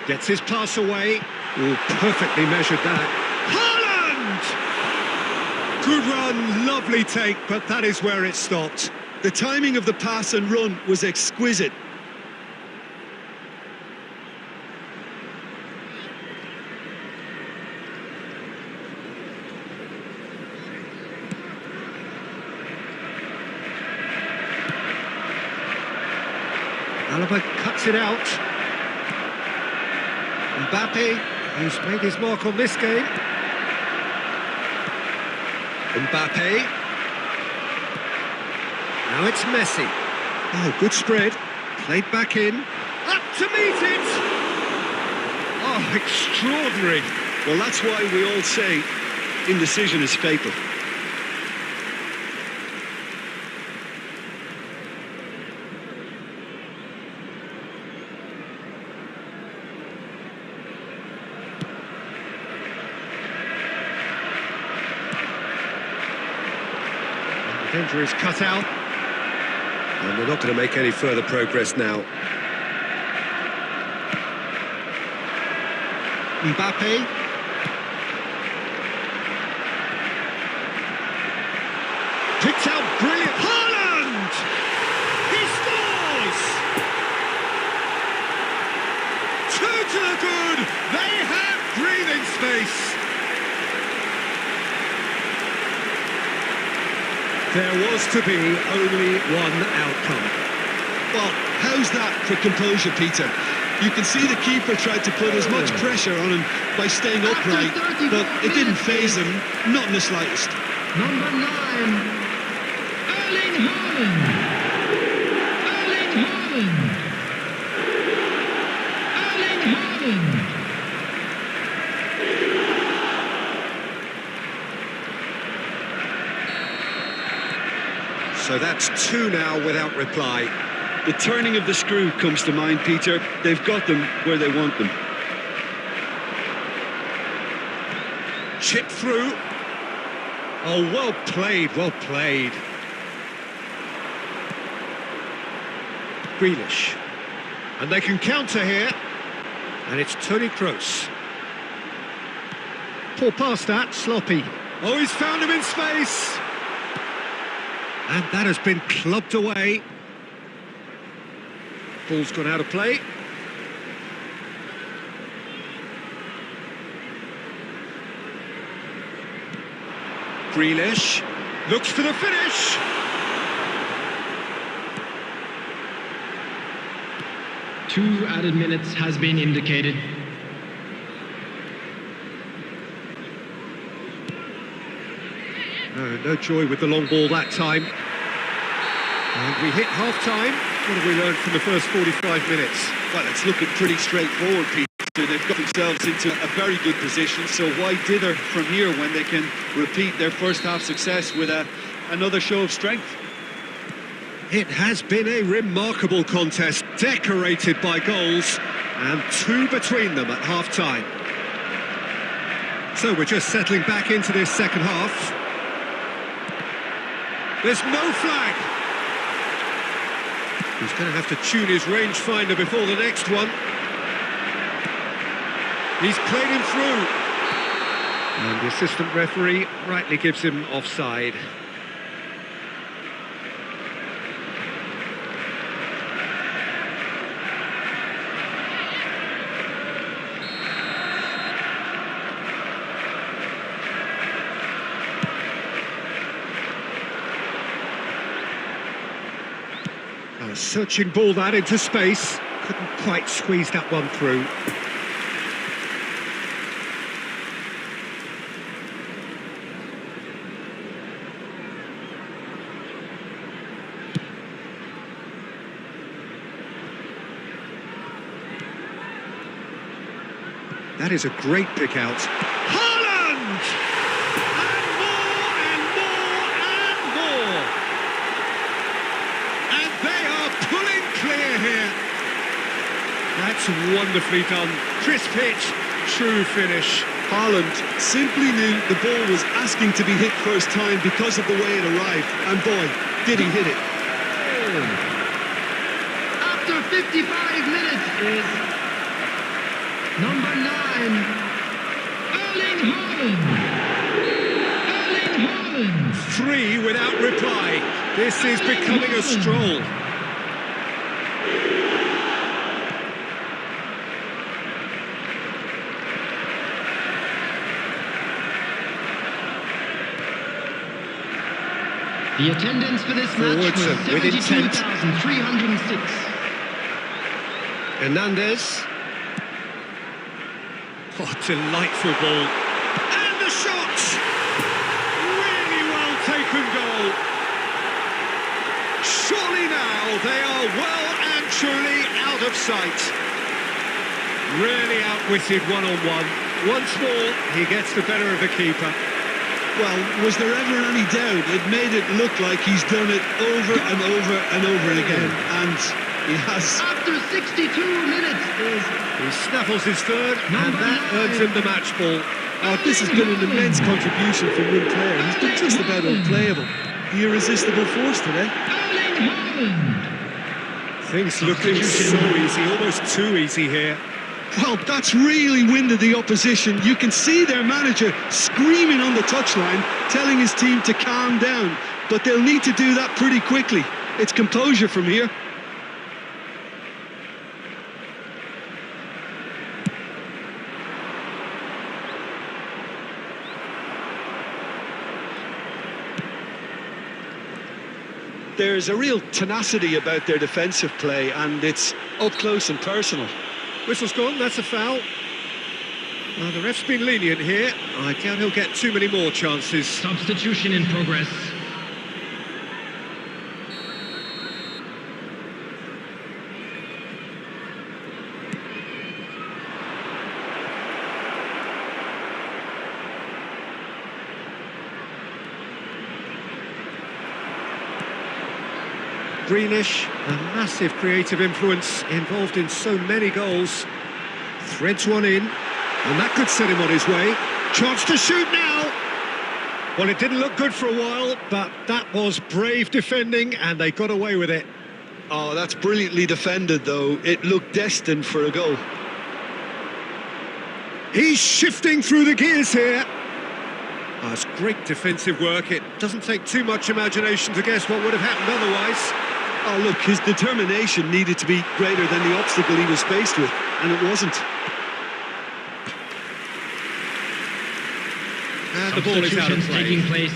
Gets his pass away. Oh, perfectly measured that. Haaland! Good run, lovely take, but that is where it stopped. The timing of the pass and run was exquisite. Alaba cuts it out. Mbappe, who's made his mark on this game. Mbappe. Now it's Messi. Oh, good spread. Played back in. Up to meet it! Oh, extraordinary. Well, that's why we all say indecision is fatal. The danger is cut out. And they're not going to make any further progress now. Mbappe. Picked out brilliant. Haaland! He scores! 2 to the good. They have breathing space. There was to be only one outcome. Well, how's that for composure, Peter? You can see the keeper tried to put as much pressure on him by staying upright, but it didn't faze him, not in the slightest. Number 9, Erling Haaland. Erling Haaland. Erling Haaland. So that's 2 now without reply. The turning of the screw comes to mind, Peter. They've got them where they want them. Chip through. Oh, well played, well played. Grealish. And they can counter here. And it's Toni Kroos. Poor pass that, sloppy. Oh, he's found him in space. And that has been clubbed away. Ball's gone out of play. Grealish looks for the finish. Two added minutes has been indicated. No joy with the long ball that time. And we hit half-time. What have we learned from the first 45 minutes? Well, it's looking pretty straightforward, Peter. They've got themselves into a very good position, so why dither from here when they can repeat their first half success with another show of strength? It has been a remarkable contest, decorated by goals, and 2 between them at half-time. So we're just settling back into this second half. There's no flag. He's going to have to tune his rangefinder before the next one. He's played him through. And the assistant referee rightly gives him offside. A searching ball that into space. Couldn't quite squeeze that one through. That is a great pick out. Haaland! And more! And they are pulling clear here. That's wonderfully done. Crisp hit, true finish. Haaland simply knew the ball was asking to be hit first time because of the way it arrived. And boy, did he hit it. After 55 minutes is number 9. Erling Haaland. Erling Haaland. 3 without reply. This is becoming a stroll. The attendance for this match was Forwards with intent. 72,306. Hernandez. Oh, delightful ball. And the shot! Really well taken goal. Surely now they are well and truly out of sight. Really outwitted one-on-one. Once more, he gets the better of the keeper. Well, was there ever any doubt? It made it look like he's done it over and over and over again, and he has. After 62 minutes is He snaffles his third, and that earns him the match ball. Oh, this has been an immense contribution from one player. He's been just about unplayable. The irresistible force today. Erling Haaland. Things looking so easy, almost too easy here. Well, that's really winded the opposition. You can see their manager screaming on the touchline, telling his team to calm down. But they'll need to do that pretty quickly. It's composure from here. There's a real tenacity about their defensive play, and it's up close and personal. Whistle's gone, that's a foul. Well, the ref's been lenient here. I doubt he'll get too many more chances. Substitution in progress. Greenish, a massive creative influence, involved in so many goals. Threads one in, and that could set him on his way. Chance to shoot now! Well, it didn't look good for a while, but that was brave defending, and they got away with it. Oh, that's brilliantly defended, though. It looked destined for a goal. He's shifting through the gears here. Oh, it's great defensive work. It doesn't take too much imagination to guess what would have happened otherwise. Oh, look, his determination needed to be greater than the obstacle he was faced with, and it wasn't. And the ball is out of Substitutions play. taking place.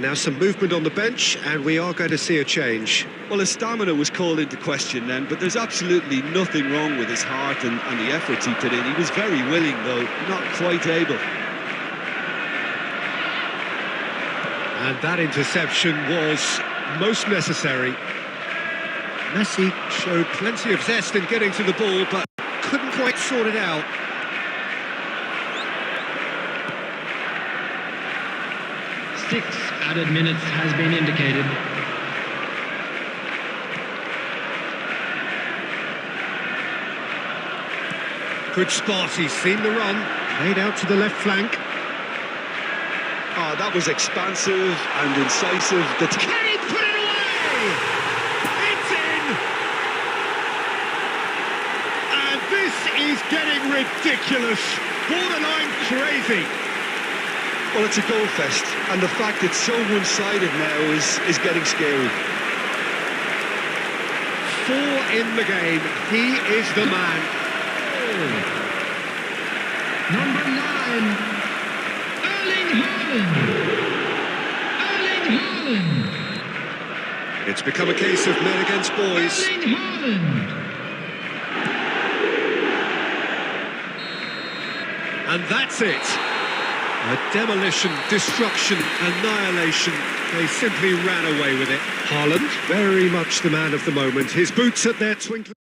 Now some movement on the bench, and we are going to see a change. Well, his stamina was called into question then, but there's absolutely nothing wrong with his heart and the efforts he put in. He was very willing, though, not quite able. And that interception was most necessary. Messi showed plenty of zest in getting to the ball, but couldn't quite sort it out. Six added minutes has been indicated. Good spot, he's seen the run. Played out to the left flank. Oh, that was expansive and incisive. Can he put it away? It's in! And this is getting ridiculous. Borderline crazy. Well, it's a goal fest, and the fact it's so one-sided now is getting scary. 4 in the game. He is the man. Number 9, Erling Haaland. Erling Haaland. It's become a case of men against boys. Erling Haaland. And that's it. A demolition, destruction, annihilation. They simply ran away with it. Haaland, very much the man of the moment. His boots at their twinkling.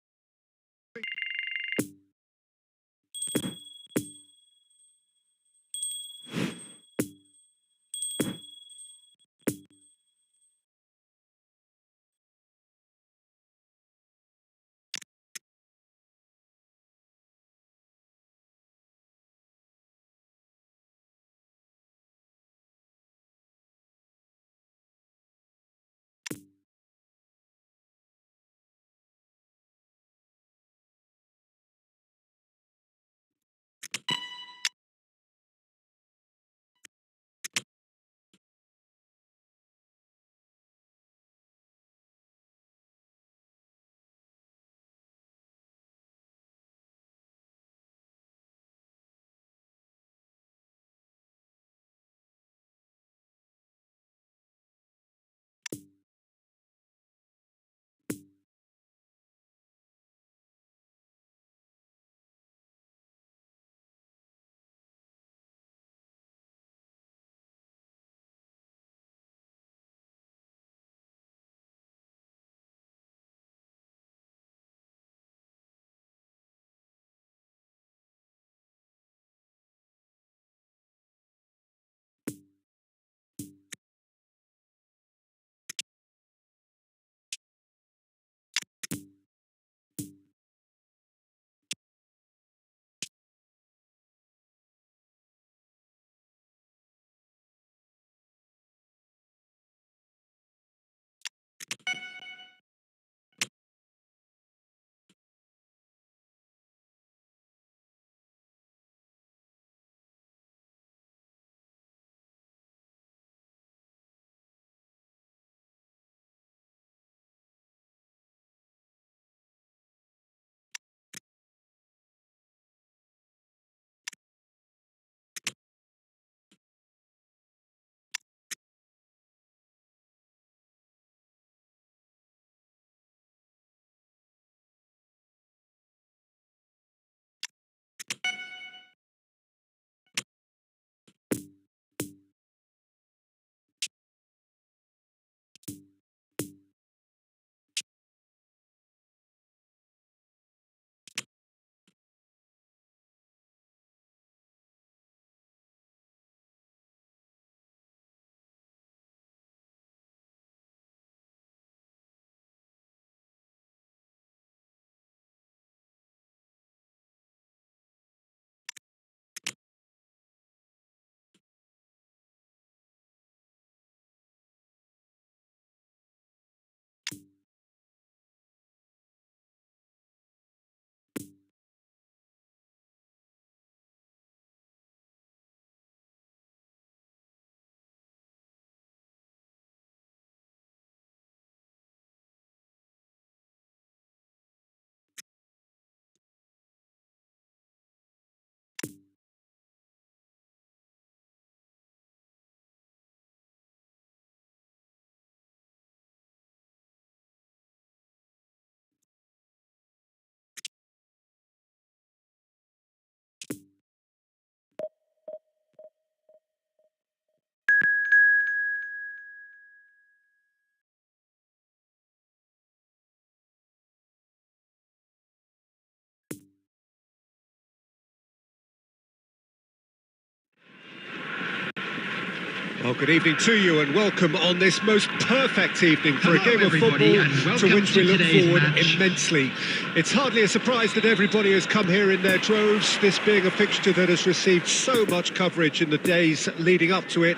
Well, good evening to you and welcome on this most perfect evening for a Hello, game of everybody, football and to welcome which we to look today's forward match. immensely. It's hardly a surprise that everybody has come here in their droves, this being a fixture that has received so much coverage in the days leading up to it.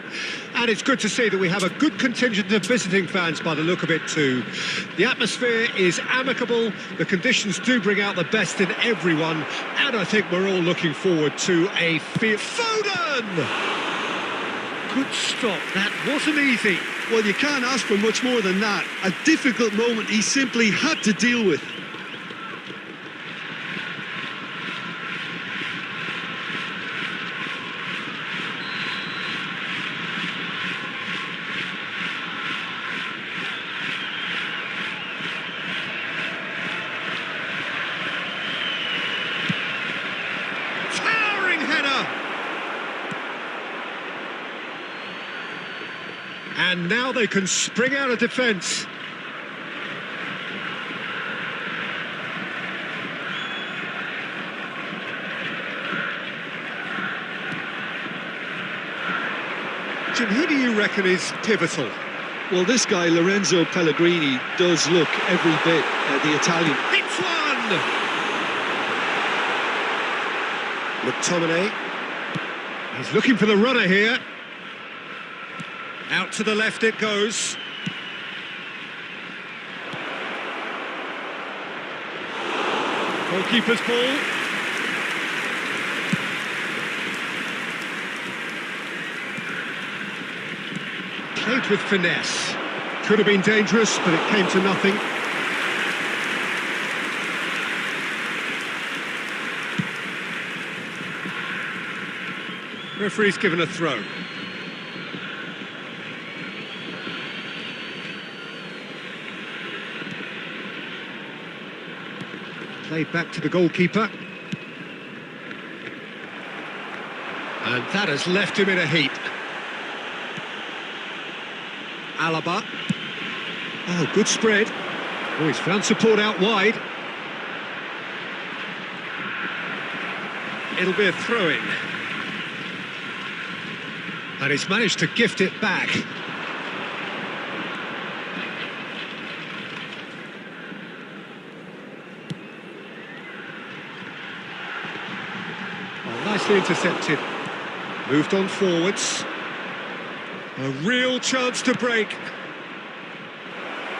And it's good to see that we have a good contingent of visiting fans by the look of it too. The atmosphere is amicable, the conditions do bring out the best in everyone, and I think we're all looking forward to a Foden! Good stop, that wasn't easy. Well, you can't ask for much more than that. A difficult moment he simply had to deal with. Towering header! And now they can spring out of defence. Jim, who do you reckon is pivotal? Well, this guy, Lorenzo Pellegrini, does look every bit the Italian. It's one! McTominay. He's looking for the runner here. Out to the left it goes. Goalkeeper's ball. Played with finesse. Could have been dangerous, but it came to nothing. Referee's given a throw. Played back to the goalkeeper. And that has left him in a heap. Alaba. Oh, good spread. Oh, he's found support out wide. It'll be a throw-in. And he's managed to gift it back. Nicely intercepted. Moved on forwards. A real chance to break.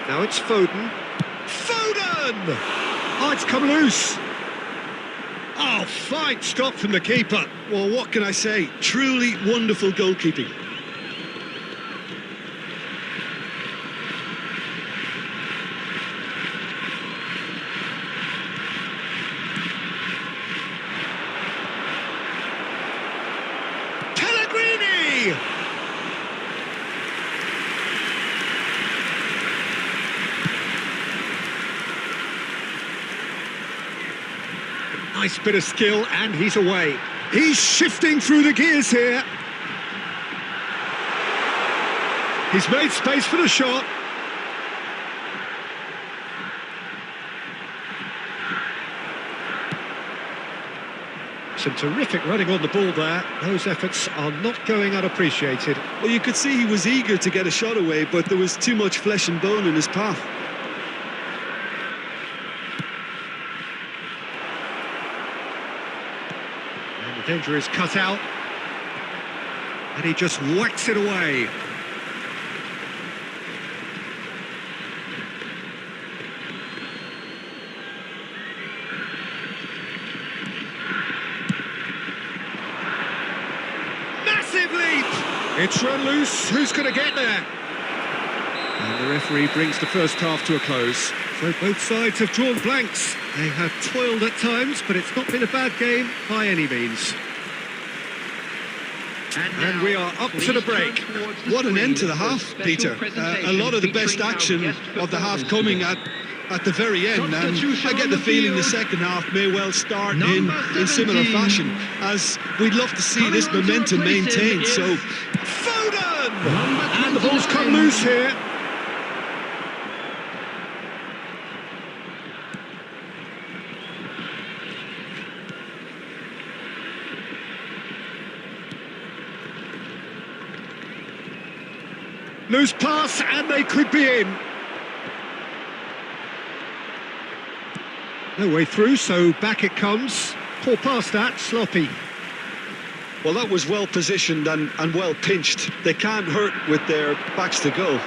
Now it's Foden. Foden! Oh, it's come loose. Oh, fine stop from the keeper. Well, what can I say? Truly wonderful goalkeeping. Nice bit of skill, and he's away. He's shifting through the gears here. He's made space for the shot. Some terrific running on the ball there. Those efforts are not going unappreciated. Well, you could see he was eager to get a shot away, but there was too much flesh and bone in his path. The danger is cut out, and he just whacks it away. Massive leap! It's run loose. Who's going to get there? And the referee brings the first half to a close. So both sides have drawn blanks. They have toiled at times, but it's not been a bad game by any means. And we are up to the break. What an end to the half, Peter. A lot of the best action of the half coming at the very end, and I get the feeling the second half may well start in similar fashion, as we'd love to see this momentum maintained. So Foden! And the ball's come loose here. Loose pass, and they could be in. No way through, so back it comes. Poor pass that, sloppy. Well, that was well positioned and well pinched. They can't hurt with their backs to go.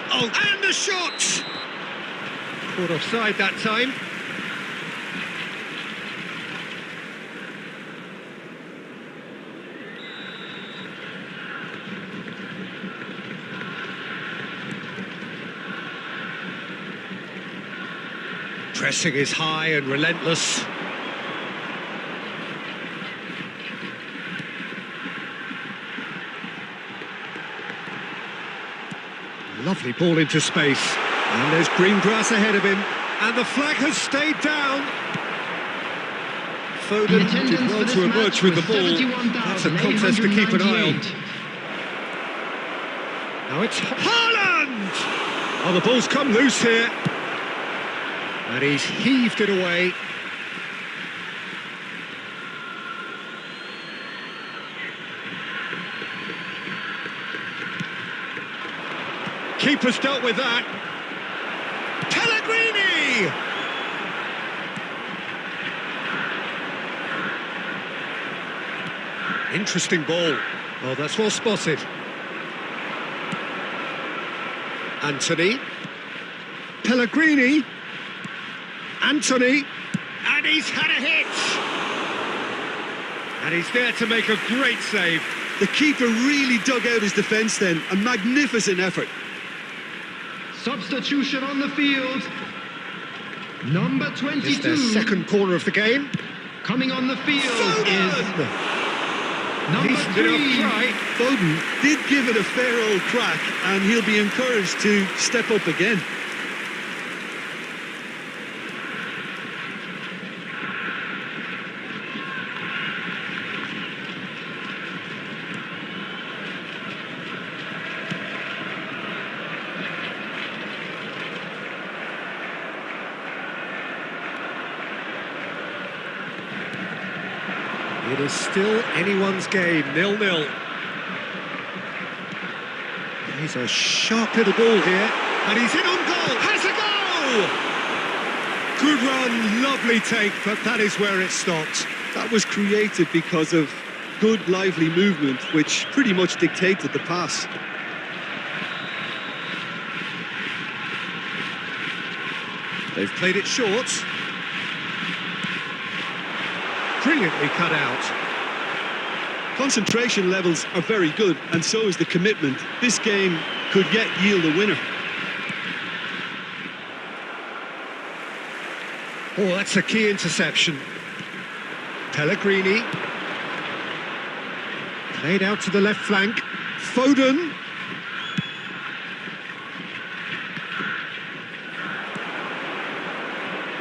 Oh, and the shot! Caught offside that time. Pressing is high and relentless. Lovely ball into space. And there's green grass ahead of him. And the flag has stayed down. Foden did well to emerge with the ball. That's a contest to keep an eye on. Now it's Haaland! Oh, the ball's come loose here. And he's heaved it away. Keeper's dealt with that. Pellegrini! Interesting ball. Oh, that's well spotted. Anthony. Pellegrini. Anthony. And he's had a hit. And he's there to make a great save. The keeper really dug out his defence then. A magnificent effort. Substitution on the field. Number 22. It's their second corner of the game. Coming on the field Foden! is number He's been 3. upright. Foden did give it a fair old crack, and he'll be encouraged to step up again. It is still anyone's game, 0-0. He's a sharp little ball here, and he's in on goal, has a goal! Good run, lovely take, but that is where it stopped. That was created because of good, lively movement, which pretty much dictated the pass. They've played it short. Brilliantly cut out. Concentration levels are very good, and so is the commitment. This game could yet yield a winner. Oh, that's a key interception. Pellegrini. Played out to the left flank. Foden.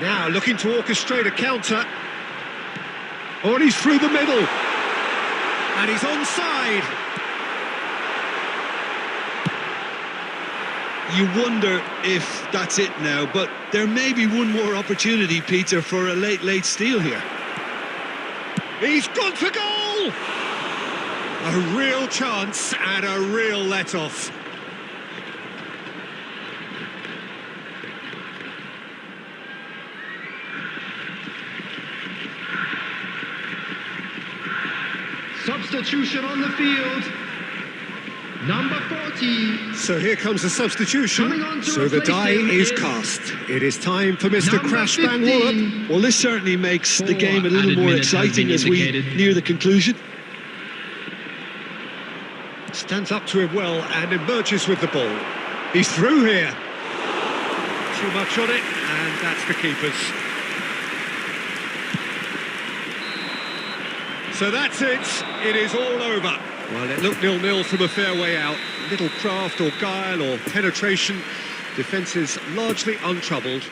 Now looking to orchestrate a counter. Oh, and he's through the middle. And he's onside. You wonder if that's it now, but there may be one more opportunity, Peter, for a late steal here. He's gone for goal! A real chance and a real let-off. Substitution on the field. Number 40. So here comes the substitution. Coming on to So the replace die him is is cast. It is time for Mr. Number Crash Bang 15. Wallop. Well, this certainly makes the game a little added more minutes has exciting been as we indicated. near the conclusion. Stands up to him well and emerges with the ball. He's through here. Too much on it, and that's the keeper's. So that's it. It is all over. Well, it looked 0-0 from a fair way out. Little craft or guile or penetration. Defence is largely untroubled.